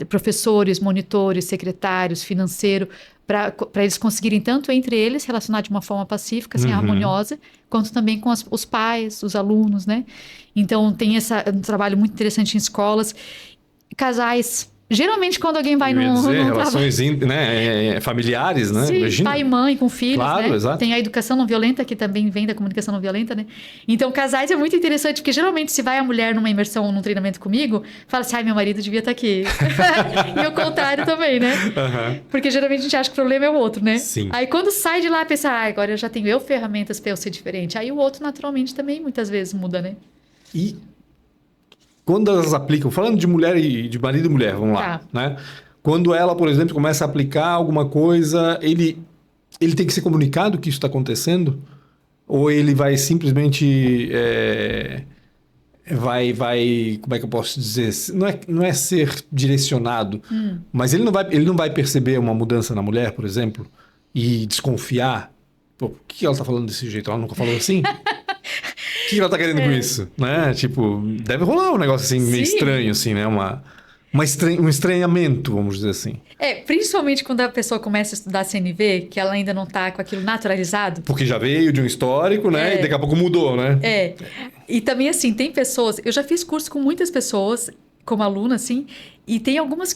professores, monitores, secretários, financeiro, para eles conseguirem tanto entre eles relacionar de uma forma pacífica, assim, harmoniosa, quanto também com os pais, os alunos, né? Então, tem um trabalho muito interessante em escolas. Casais, Geralmente, quando alguém vai num relações familiares, né? Sim, Imagina. pai e mãe com filhos, Claro, né? exato. Tem a educação não violenta, que também vem da comunicação não violenta, né? Então, casais é muito interessante, porque geralmente se vai a mulher numa imersão, num treinamento comigo, fala assim, meu marido devia estar aqui. E o contrário também, né? Uhum. Porque geralmente a gente acha que o problema é o outro, né? Sim. Aí quando sai de lá, pensa, agora eu já tenho ferramentas para eu ser diferente. Aí o outro, naturalmente, também muitas vezes muda, né? E quando elas aplicam, falando de mulher e de marido e mulher, vamos lá, né? Quando ela, por exemplo, começa a aplicar alguma coisa, ele tem que ser comunicado que isso está acontecendo? Ou ele vai simplesmente como é que eu posso dizer? Não é ser direcionado, mas ele não vai perceber uma mudança na mulher, por exemplo, e desconfiar. Pô, por que ela está falando desse jeito? Ela nunca falou assim? O que ela tá querendo com isso? Né? Tipo, deve rolar um negócio assim meio estranho, assim, né? Um estranhamento, vamos dizer assim. Principalmente quando a pessoa começa a estudar CNV, que ela ainda não tá com aquilo naturalizado. Porque já veio de um histórico, né? E daqui a pouco mudou, né? E também, assim, tem pessoas... Eu já fiz curso com muitas pessoas, como aluna, assim, e tem algumas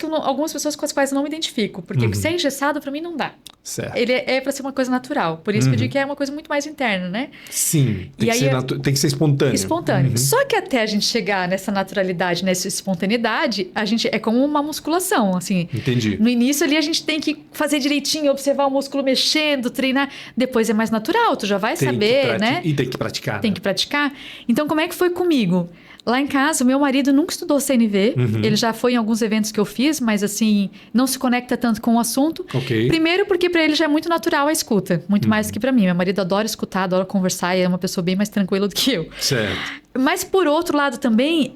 pessoas com as quais eu não me identifico. Porque se é engessado, pra mim, não dá. Certo. Ele é pra ser uma coisa natural. Por isso que eu digo que é uma coisa muito mais interna, né? Sim. Tem que ser espontâneo. Espontâneo. Só que até a gente chegar nessa naturalidade, nessa espontaneidade, é como uma musculação, assim. Entendi. No início ali a gente tem que fazer direitinho, observar o músculo mexendo, treinar. Depois é mais natural, tu já vai saber, né? E tem que praticar. Tem que praticar. Então, como é que foi comigo? Lá em casa, o meu marido nunca estudou CNV. Ele já foi em alguns eventos que eu fiz, mas assim, não se conecta tanto com o assunto. Okay. Primeiro porque para ele já é muito natural a escuta. Muito mais do que para mim. Meu marido adora escutar, adora conversar e é uma pessoa bem mais tranquila do que eu. Certo. Mas por outro lado também,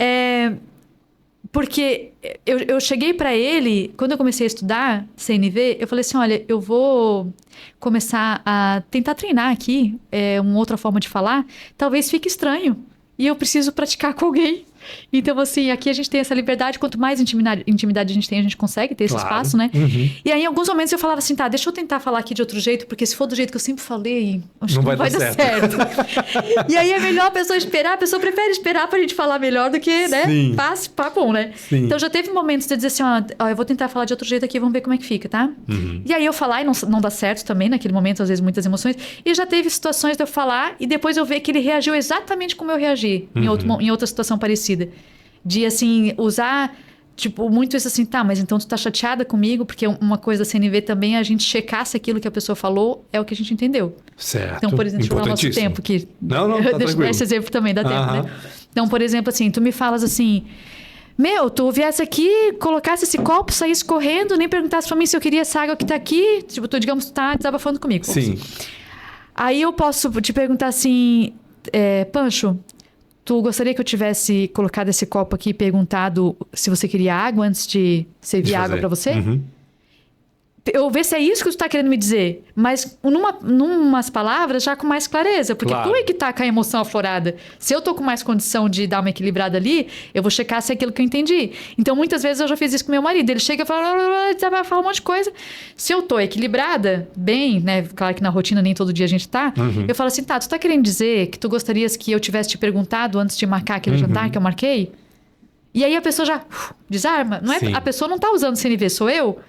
porque eu cheguei para ele, quando eu comecei a estudar CNV, eu falei assim, olha, eu vou começar a tentar treinar aqui, uma outra forma de falar, talvez fique estranho. E eu preciso praticar com alguém. Então, assim, aqui a gente tem essa liberdade. Quanto mais intimidade a gente tem, a gente consegue ter esse espaço, né? E aí, em alguns momentos, eu falava assim, tá, deixa eu tentar falar aqui de outro jeito, porque se for do jeito que eu sempre falei, acho que não vai dar certo. E aí, é melhor a pessoa esperar. A pessoa prefere esperar pra gente falar melhor do que, né? Passe, bom, né? Sim. Então, já teve momentos de eu dizer assim, ó, eu vou tentar falar de outro jeito aqui, vamos ver como é que fica, tá? E aí, eu falar e não dá certo também, naquele momento, às vezes, muitas emoções. E já teve situações de eu falar e depois eu ver que ele reagiu exatamente como eu reagi em outra situação parecida. De, assim, usar, tipo, muito isso assim, tá, mas então tu tá chateada comigo, porque uma coisa da CNV também é a gente checar se aquilo que a pessoa falou é o que a gente entendeu. Certo. Então, por exemplo, deixa eu falar o nosso tempo aqui. Não, tá deixa eu dar esse exemplo também, dá tempo, né? Então, por exemplo, assim, tu me falas assim, tu viesse aqui, colocasse esse copo, saísse correndo, nem perguntasse pra mim se eu queria essa água que tá aqui, tipo, tu, digamos, tu tá desabafando comigo. Sim. Aí eu posso te perguntar assim, Pancho, tu gostaria que eu tivesse colocado esse copo aqui e perguntado se você queria água antes de servir água para você? Eu ver se é isso que tu tá querendo me dizer, mas numas palavras já com mais clareza, porque tu é que tá com a emoção aflorada. Se eu tô com mais condição de dar uma equilibrada ali, eu vou checar se é aquilo que eu entendi. Então, muitas vezes eu já fiz isso com meu marido. Ele chega e fala um monte de coisa. Se eu tô equilibrada, bem, né? Claro que na rotina nem todo dia a gente tá. Eu falo assim, tá, tu tá querendo dizer que tu gostarias que eu tivesse te perguntado antes de marcar aquele jantar que eu marquei? E aí a pessoa já desarma. Não é, a pessoa não tá usando CNV, sou eu.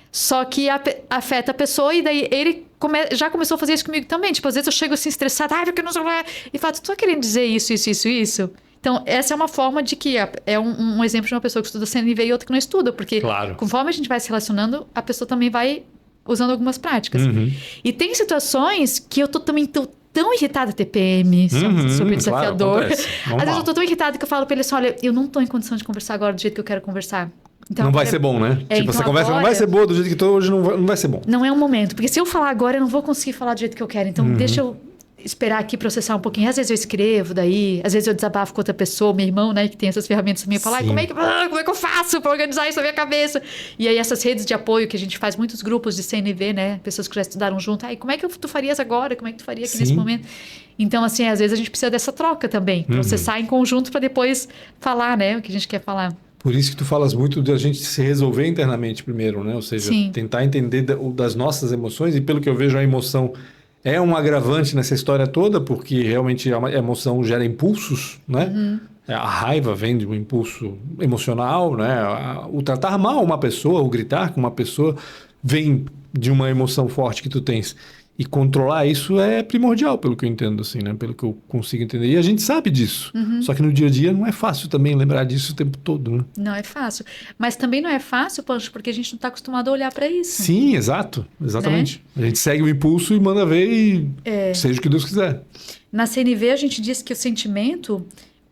Só que afeta a pessoa e daí ele já começou a fazer isso comigo também. Tipo, às vezes eu chego assim estressada, porque não sei o que. E falo, tu tá querendo dizer isso? Então, essa é uma forma de que é um exemplo de uma pessoa que estuda CNV e outra que não estuda. Porque conforme a gente vai se relacionando, a pessoa também vai usando algumas práticas. E tem situações que eu também tô tão irritada, TPM, super desafiador. Às vezes eu tô tão irritada que eu falo pra ele assim, olha, eu não tô em condição de conversar agora do jeito que eu quero conversar. Então, não vai ser bom, né? Tipo, então essa conversa não vai ser boa do jeito que tô hoje, não vai ser bom. Não é um momento. Porque se eu falar agora, eu não vou conseguir falar do jeito que eu quero. Então, deixa eu esperar aqui, processar um pouquinho. Às vezes eu escrevo daí, às vezes eu desabafo com outra pessoa, meu irmão, né, que tem essas ferramentas também. Falar, como é que eu faço pra organizar isso na minha cabeça? E aí essas redes de apoio que a gente faz, muitos grupos de CNV, né? Pessoas que já estudaram junto. Aí, como é que tu farias agora? Como é que tu faria aqui nesse momento? Então, assim, às vezes a gente precisa dessa troca também. Processar em conjunto para depois falar, né? O que a gente quer falar. Por isso que tu falas muito de a gente se resolver internamente primeiro, né? Ou seja, tentar entender das nossas emoções. E pelo que eu vejo, a emoção é um agravante nessa história toda, porque realmente a emoção gera impulsos, né? A raiva vem de um impulso emocional, né? O tratar mal uma pessoa, o gritar com uma pessoa, vem de uma emoção forte que tu tens. E controlar isso é primordial, pelo que eu entendo, assim, né? Pelo que eu consigo entender. E a gente sabe disso. Só que no dia a dia não é fácil também lembrar disso o tempo todo, né? Não é fácil. Mas também não é fácil, Pancho, porque a gente não está acostumado a olhar para isso. Sim, exato. Exatamente. Né? A gente segue o impulso e manda ver e seja o que Deus quiser. Na CNV, a gente diz que o sentimento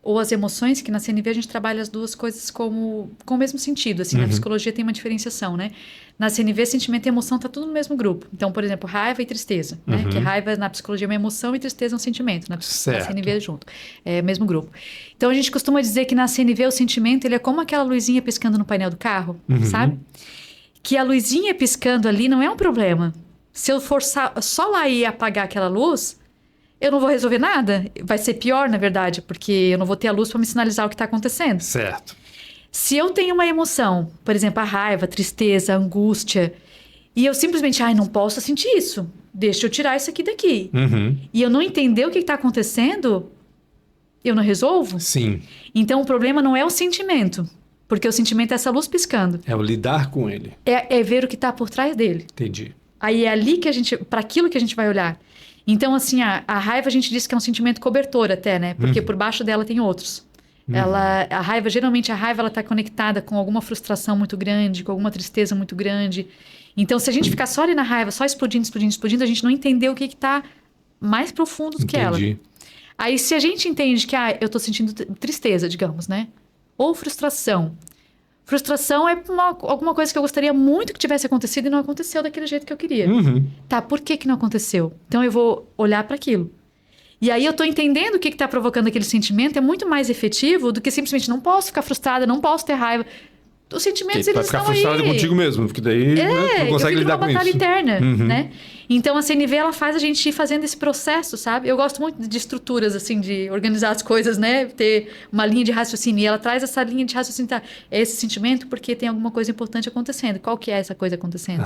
ou as emoções, que na CNV a gente trabalha as duas coisas com o mesmo sentido. Assim, na psicologia tem uma diferenciação, né? Na CNV, sentimento e emoção tá tudo no mesmo grupo. Então, por exemplo, raiva e tristeza, né? Que raiva na psicologia é uma emoção e tristeza é um sentimento. Na CNV é junto. É mesmo grupo. Então, a gente costuma dizer que na CNV o sentimento ele é como aquela luzinha piscando no painel do carro, sabe? Que a luzinha piscando ali não é um problema. Se eu forçar só lá e apagar aquela luz, eu não vou resolver nada. Vai ser pior, na verdade, porque eu não vou ter a luz para me sinalizar o que está acontecendo. Certo. Se eu tenho uma emoção, por exemplo, a raiva, a tristeza, a angústia, e eu simplesmente, não posso sentir isso, deixa eu tirar isso aqui daqui. E eu não entender o que está acontecendo, eu não resolvo? Sim. Então, o problema não é o sentimento, porque o sentimento é essa luz piscando. É o lidar com ele. É ver o que está por trás dele. Entendi. Aí é ali que para aquilo que a gente vai olhar. Então, assim, a raiva a gente diz que é um sentimento cobertor até, né? Porque por baixo dela tem outros. A raiva, geralmente a raiva ela está conectada com alguma frustração muito grande, com alguma tristeza muito grande. Então, se a gente ficar só ali na raiva, só explodindo, explodindo, explodindo, a gente não entendeu o que está mais profundo do que ela. Aí, se a gente entende que eu estou sentindo tristeza, digamos, né? Ou frustração. Frustração é alguma coisa que eu gostaria muito que tivesse acontecido e não aconteceu daquele jeito que eu queria. Tá, por que não aconteceu? Então, eu vou olhar para aquilo. E aí eu tô entendendo o que está provocando aquele sentimento é muito mais efetivo do que simplesmente não posso ficar frustrada, não posso ter raiva. Os sentimentos, eles estão aí. Vai ficar frustrada contigo mesmo, porque daí não consegue lidar com isso. É uma batalha interna, né? Então, a CNV, ela faz a gente ir fazendo esse processo, sabe? Eu gosto muito de estruturas, assim, de organizar as coisas, né? Ter uma linha de raciocínio. E ela traz essa linha de raciocínio, tá? É esse sentimento porque tem alguma coisa importante acontecendo. Qual que é essa coisa acontecendo?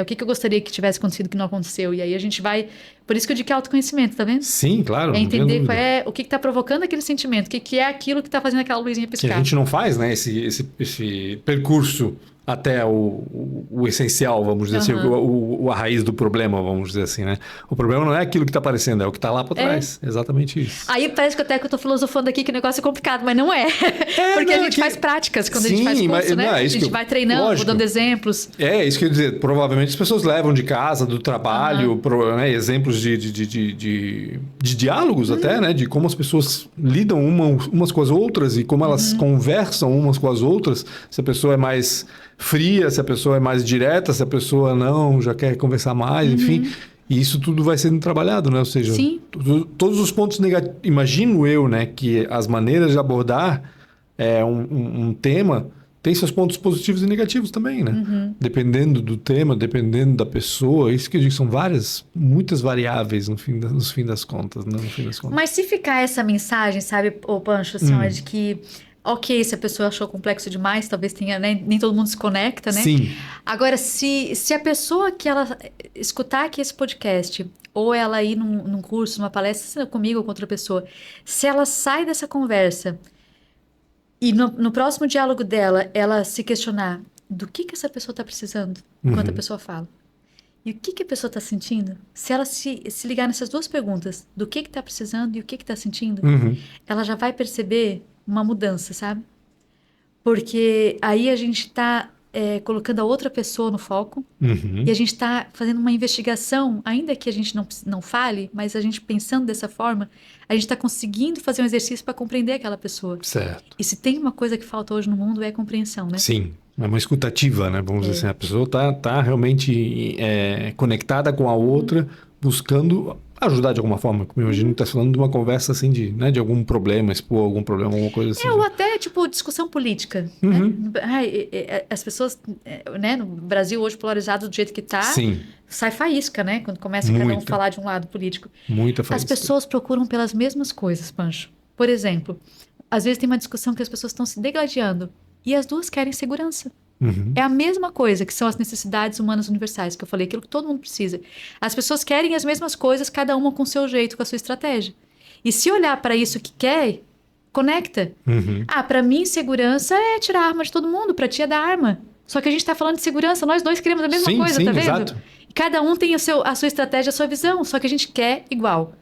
O que eu gostaria que tivesse acontecido que não aconteceu? E aí a gente vai... Por isso que eu digo que é autoconhecimento, tá vendo? Sim, claro. É entender o que está provocando aquele sentimento, o que é aquilo que está fazendo aquela luzinha piscar. Que a gente não faz, né? Esse percurso até o essencial, vamos dizer assim, a raiz do problema, vamos dizer assim, né? O problema não é aquilo que está aparecendo, é o que está lá por trás. Exatamente isso. Aí parece que até que eu estou filosofando aqui que o negócio é complicado, mas não é. Porque a gente faz práticas quando a gente faz curso, né? A gente vai treinando, dando exemplos. Isso que eu ia dizer. Provavelmente as pessoas levam de casa, do trabalho, né? Exemplos de diálogos até, né? De como as pessoas lidam umas com as outras e como elas conversam umas com as outras. Se a pessoa é mais fria, se a pessoa é mais direta, se a pessoa não, já quer conversar mais, enfim. E isso tudo vai sendo trabalhado, né? Ou seja, todos os pontos negativos. Imagino eu, né? Que as maneiras de abordar um tema tem seus pontos positivos e negativos também, né? Dependendo do tema, dependendo da pessoa. Isso que eu digo, são muitas variáveis no fim das contas, né? No fim das contas. Mas se ficar essa mensagem, sabe, ô Pancho, assim, de que... Ok, se a pessoa achou complexo demais, talvez tenha, né? Nem todo mundo se conecta, né? Sim. Agora, se a pessoa que ela escutar aqui esse podcast, ou ela ir num curso, numa palestra, seja comigo ou com outra pessoa, se ela sai dessa conversa e no próximo diálogo dela, ela se questionar do que essa pessoa está precisando enquanto a pessoa fala. E o que a pessoa está sentindo? Se ela se ligar nessas duas perguntas, do que está precisando e o que está sentindo, ela já vai perceber uma mudança, sabe? Porque aí a gente está colocando a outra pessoa no foco e a gente está fazendo uma investigação, ainda que a gente não fale, mas a gente pensando dessa forma, a gente está conseguindo fazer um exercício para compreender aquela pessoa. Certo. E se tem uma coisa que falta hoje no mundo é a compreensão, né? Sim. É uma escutativa, né? Vamos dizer assim, a pessoa tá realmente conectada com a outra, buscando ajudar de alguma forma. Como eu imagino que está falando de uma conversa assim de algum problema, expor algum problema, alguma coisa assim. Ou até, discussão política. Né? As pessoas, né, no Brasil hoje polarizado do jeito que está, sai faísca, né? Quando começa cada um falar de um lado político. Muita faísca. As pessoas procuram pelas mesmas coisas, Pancho. Por exemplo, às vezes tem uma discussão que as pessoas estão se degladiando e as duas querem segurança. É a mesma coisa que são as necessidades humanas universais, que eu falei, aquilo que todo mundo precisa. As pessoas querem as mesmas coisas, cada uma com o seu jeito, com a sua estratégia. E se olhar para isso que quer, conecta. Pra mim, segurança é tirar a arma de todo mundo, pra ti é dar arma. Só que a gente tá falando de segurança, nós dois queremos a mesma coisa, tá vendo? Exato. Cada um tem a sua estratégia, a sua visão, só que a gente quer igual.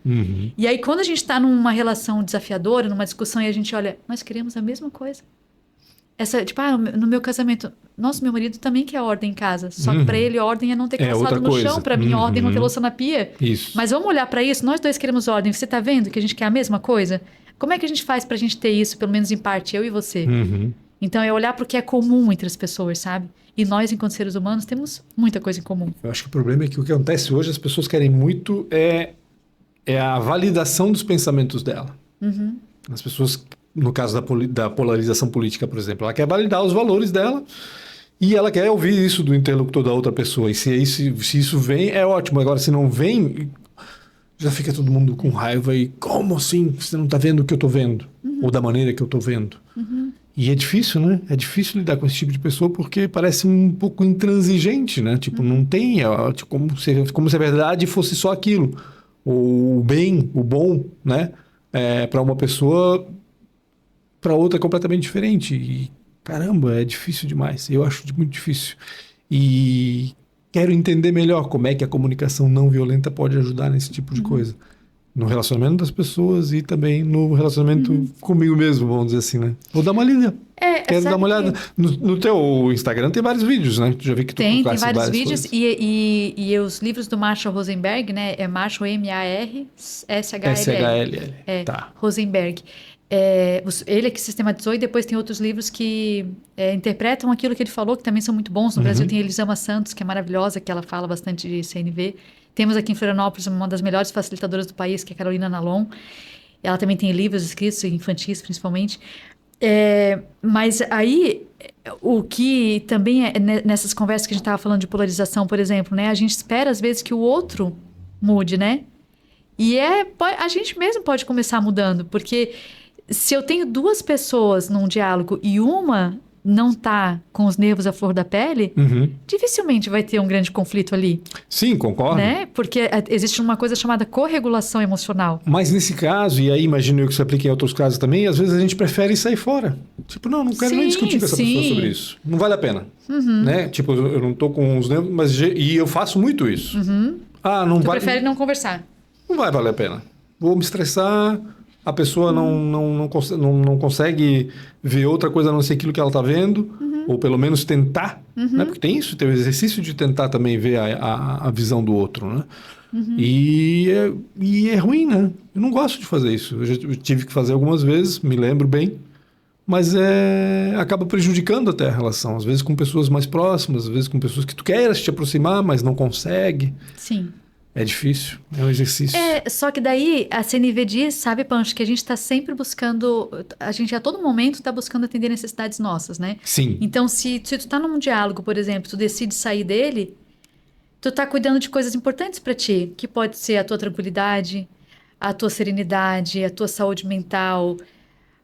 E aí, quando a gente tá numa relação desafiadora, numa discussão, e a gente olha, nós queremos a mesma coisa. No meu casamento, nossa, meu marido também quer ordem em casa. Só que pra ele, ordem é não ter calçado no chão. Pra mim, ordem é não ter louça na pia. Isso. Mas vamos olhar pra isso, nós dois queremos ordem. Você tá vendo que a gente quer a mesma coisa? Como é que a gente faz pra gente ter isso, pelo menos em parte, eu e você? Então, é olhar pro que é comum entre as pessoas, sabe? E nós, enquanto seres humanos, temos muita coisa em comum. Eu acho que o problema é que o que acontece hoje, as pessoas querem muito é a validação dos pensamentos dela. As pessoas, no caso da polarização política, por exemplo, ela quer validar os valores dela e ela quer ouvir isso do interlocutor da outra pessoa. E se isso vem, é ótimo. Agora, se não vem, já fica todo mundo com raiva e como assim? Você não está vendo o que eu estou vendo? Ou da maneira que eu estou vendo? E é difícil, né? É difícil lidar com esse tipo de pessoa porque parece um pouco intransigente, né? Tipo, não tem... como se a verdade fosse só aquilo. O bem, o bom, né? Para uma pessoa, para outra é completamente diferente. E, caramba, é difícil demais. Eu acho muito difícil. E quero entender melhor como é que a comunicação não violenta pode ajudar nesse tipo de coisa. No relacionamento das pessoas e também no relacionamento comigo mesmo, vamos dizer assim, né? Vou dar uma lida. Quero dar uma olhada. No teu Instagram tem vários vídeos, né? Tu já vi que tu tem vários vídeos. Coisas. E os livros do Marshall Rosenberg, né? É Marshall M-A-R-S-H-L-L. S-H-L-L. Tá. Rosenberg. Ele é que sistematizou e depois tem outros livros que interpretam aquilo que ele falou, que também são muito bons. No Brasil tem Elisama Santos, que é maravilhosa, que ela fala bastante de CNV. Temos aqui em Florianópolis uma das melhores facilitadoras do país, que é a Carolina Nalon. Ela também tem livros escritos, infantis principalmente. Mas aí, o que também nessas conversas que a gente estava falando de polarização, por exemplo, né? A gente espera às vezes que o outro mude, né? E a gente mesmo pode começar mudando, porque se eu tenho duas pessoas num diálogo e uma não tá com os nervos à flor da pele, dificilmente vai ter um grande conflito ali. Sim, concordo. Né? Porque existe uma coisa chamada corregulação emocional. Mas nesse caso, e aí imagino eu que se aplique em outros casos também, às vezes a gente prefere sair fora. Tipo, não quero nem discutir com essa pessoa sobre isso. Não vale a pena. Né? Tipo, eu não tô com os nervos, e eu faço muito isso. Não Tu vai... prefere não conversar. Não vai valer a pena. Vou me estressar, a pessoa não consegue ver outra coisa a não ser aquilo que ela está vendo, ou pelo menos tentar, né? Porque tem isso, tem o exercício de tentar também ver a visão do outro, né? E é ruim, né? Eu não gosto de fazer isso. Eu tive que fazer algumas vezes, me lembro bem, mas acaba prejudicando até a relação. Às vezes com pessoas mais próximas, às vezes com pessoas que tu queres te aproximar, mas não consegue. Sim. É difícil, é um exercício. Só que daí a CNV diz, sabe, Pancho, que a gente está sempre buscando, a gente a todo momento está buscando atender necessidades nossas, né? Sim. Então, se tu está num diálogo, por exemplo, tu decide sair dele, tu está cuidando de coisas importantes para ti, que pode ser a tua tranquilidade, a tua serenidade, a tua saúde mental,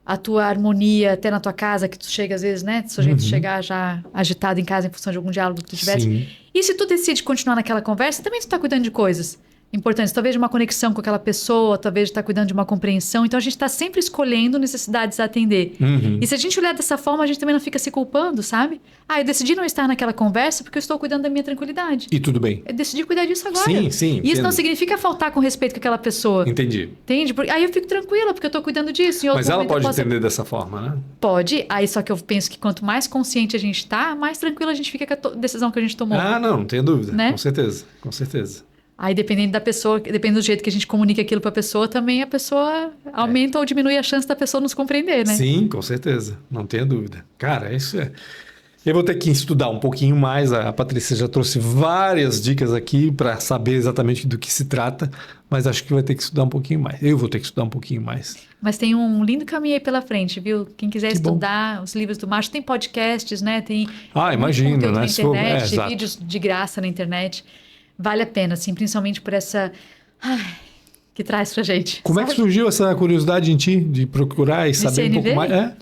a tua harmonia até na tua casa, que tu chega às vezes, né? Sujeito chegar já agitado em casa em função de algum diálogo que tu tivesse. Sim. E se tu decide continuar naquela conversa, também tu tá cuidando de coisas importantes. Talvez de uma conexão com aquela pessoa, talvez de estar cuidando de uma compreensão. Então, a gente está sempre escolhendo necessidades a atender. E se a gente olhar dessa forma, a gente também não fica se culpando, sabe? Eu decidi não estar naquela conversa porque eu estou cuidando da minha tranquilidade. E tudo bem. Eu decidi cuidar disso agora. Sim. E isso entendo. não significa faltar com respeito com aquela pessoa. Entendi. Entende? Aí eu fico tranquila, porque eu estou cuidando disso. Mas ela pode entender dessa forma, né? Pode. Aí só que eu penso que quanto mais consciente a gente tá, mais tranquila a gente fica com a decisão que a gente tomou. Não tenho dúvida. Né? Com certeza. Aí, dependendo da pessoa, dependendo do jeito que a gente comunica aquilo para a pessoa, também a pessoa aumenta ou diminui a chance da pessoa nos compreender, né? Sim, com certeza. Não tenha dúvida. Cara, isso é... Eu vou ter que estudar um pouquinho mais. A Patrícia já trouxe várias dicas aqui para saber exatamente do que se trata, mas acho que vai ter que estudar um pouquinho mais. Eu vou ter que estudar um pouquinho mais. Mas tem um lindo caminho aí pela frente, viu? Quem quiser estudar os livros do Marshall, tem podcasts, né? Tem imagino, conteúdo né? na internet, vídeos de graça na internet. Vale a pena, assim, principalmente por essa... que traz pra gente. Como é que surgiu essa curiosidade em ti de procurar e saber um pouco mais?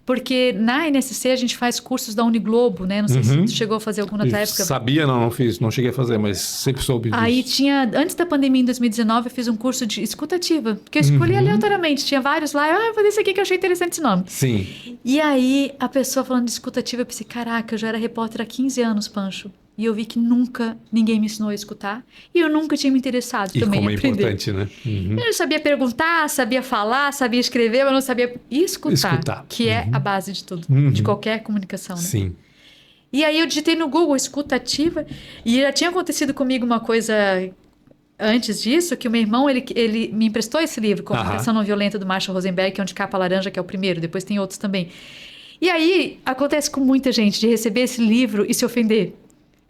Porque na NSC a gente faz cursos da Uniglobo, né? Não sei se tu chegou a fazer algum na tua época. Sabia, não fiz, não cheguei a fazer, mas sempre soube disso. Aí tinha, antes da pandemia, em 2019, eu fiz um curso de escutativa, porque eu escolhi aleatoriamente, tinha vários lá, vou fazer esse aqui que eu achei interessante esse nome. Sim. E aí, a pessoa falando de escutativa, eu pensei, caraca, eu já era repórter há 15 anos, Pancho. E eu vi que nunca ninguém me ensinou a escutar. E eu nunca tinha me interessado E também como em é aprender. importante, né? Eu não sabia perguntar, sabia falar, sabia escrever, mas não sabia escutar. Que é a base de tudo, de qualquer comunicação, né? Sim. E aí eu digitei no Google escutativa e já tinha acontecido comigo uma coisa antes disso, que o meu irmão, ele me emprestou esse livro, Comunicação Não Violenta, do Marshall Rosenberg, que é um de capa laranja, que é o primeiro, depois tem outros também. E aí acontece com muita gente de receber esse livro e se ofender.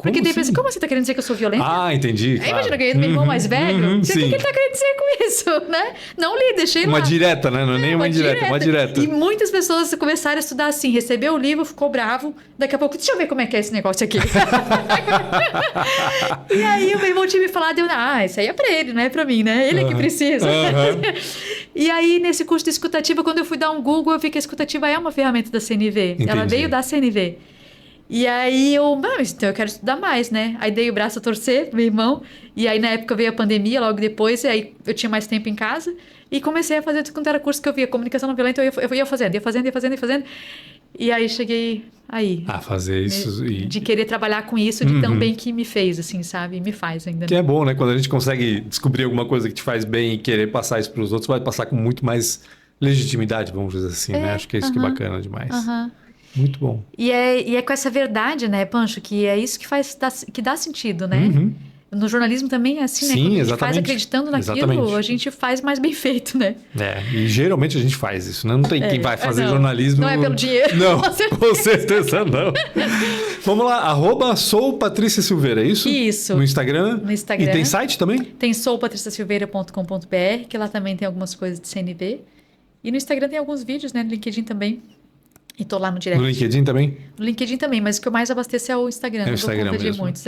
Porque daí pensa, como você tá querendo dizer que eu sou violenta? Ah, entendi. Aí Claro. imagina que eu ia do meu irmão mais velho. O que sim. ele tá querendo dizer com isso, né? Não li, deixei lá. Uma direta, né? Não é nem uma indireta, uma direta. E muitas pessoas começaram a estudar assim, recebeu o livro, ficou bravo, daqui a pouco, deixa eu ver como é que é esse negócio aqui. E aí o meu irmão tinha me falado, isso aí é pra ele, não é pra mim, né? Ele é que precisa. E aí, nesse curso de escutativa, quando eu fui dar um Google, eu vi que a escutativa é uma ferramenta da CNV. Entendi. Ela veio da CNV. E aí então eu quero estudar mais, né? Aí dei o braço a torcer pro meu irmão. E aí na época veio a pandemia, logo depois, e aí eu tinha mais tempo em casa. E comecei a fazer quando era curso que eu via comunicação não violenta, eu ia fazendo. E aí cheguei aí. A fazer isso. De querer trabalhar com isso, de tão bem que me fez, assim, sabe? E me faz ainda. Que é bom, né? Quando a gente consegue descobrir alguma coisa que te faz bem e querer passar isso para os outros, vai passar com muito mais legitimidade, vamos dizer assim, né? Acho que é isso que é bacana demais. Muito bom. E é com essa verdade, né, Pancho, que é isso que dá sentido, né? No jornalismo também é assim, né? Sim, Quando a gente exatamente. faz acreditando naquilo, Exatamente. a gente faz mais bem feito, né? E geralmente a gente faz isso, né? Não tem quem vai fazer jornalismo... Não é pelo dinheiro. Não, com certeza não. Vamos lá, @soupatríciasilveira, é isso? Isso. No Instagram? No Instagram. E tem site também? Tem soupatriciasilveira.com.br, que lá também tem algumas coisas de CNV. E no Instagram tem alguns vídeos, né? No LinkedIn também. E tô lá no direct. No LinkedIn também? No LinkedIn também, mas o que eu mais abasteço é o Instagram. É o Instagram não vou mesmo. muitos,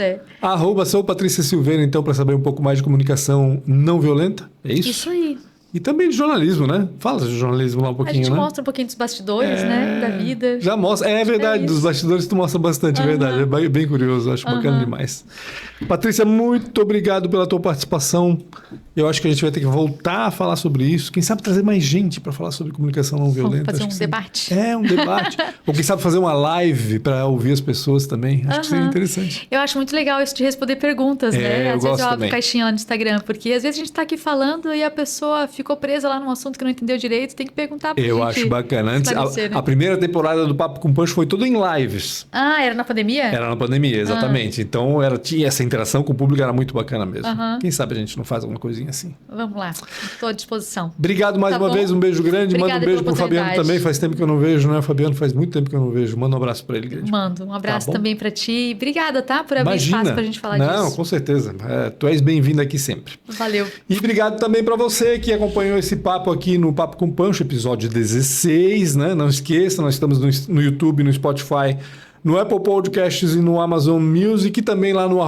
@soupatríciasilveira, então, para saber um pouco mais de comunicação não violenta, é isso? Isso aí. E também de jornalismo, né? Fala de jornalismo lá um pouquinho, A gente né? mostra um pouquinho dos bastidores, né? Da vida. Já mostra. É verdade, dos bastidores tu mostra bastante, é verdade. É bem curioso, acho bacana demais. Patrícia, muito obrigado pela tua participação. Eu acho que a gente vai ter que voltar a falar sobre isso. Quem sabe trazer mais gente para falar sobre comunicação não violenta. Fazer um debate. Um debate. Ou quem sabe fazer uma live para ouvir as pessoas também. Acho que seria interessante. Eu acho muito legal isso de responder perguntas, né? Às vezes eu abro caixinha lá no Instagram, porque às vezes a gente tá aqui falando e a pessoa ficou presa lá num assunto que não entendeu direito, tem que perguntar pra gente. Eu acho bacana. Antes, a primeira temporada do Papo com Pancho foi toda em lives. Era na pandemia? Era na pandemia, exatamente. Então tinha essa interação com o público, era muito bacana mesmo. Quem sabe a gente não faz alguma coisinha assim. Vamos lá, estou à disposição. Obrigado mais uma vez, um beijo grande. Obrigada. Manda um beijo pro Fabiano também, faz tempo que eu não vejo, né? Fabiano, faz muito tempo que eu não vejo. Manda um abraço para ele, grande. Mando, um abraço também para ti. Obrigada, tá? Por abrir espaço pra gente falar disso. Não, com certeza. Tu és bem-vindo aqui sempre. Valeu. E obrigado também para você que acompanhou esse papo aqui no Papo com Pancho, episódio 16, né? Não esqueça, nós estamos no YouTube, no Spotify, no Apple Podcasts e no Amazon Music, e também lá no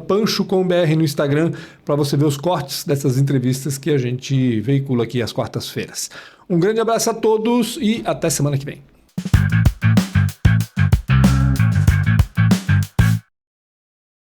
@pancho.com.br no Instagram, para você ver os cortes dessas entrevistas que a gente veicula aqui às quartas-feiras. Um grande abraço a todos e até semana que vem.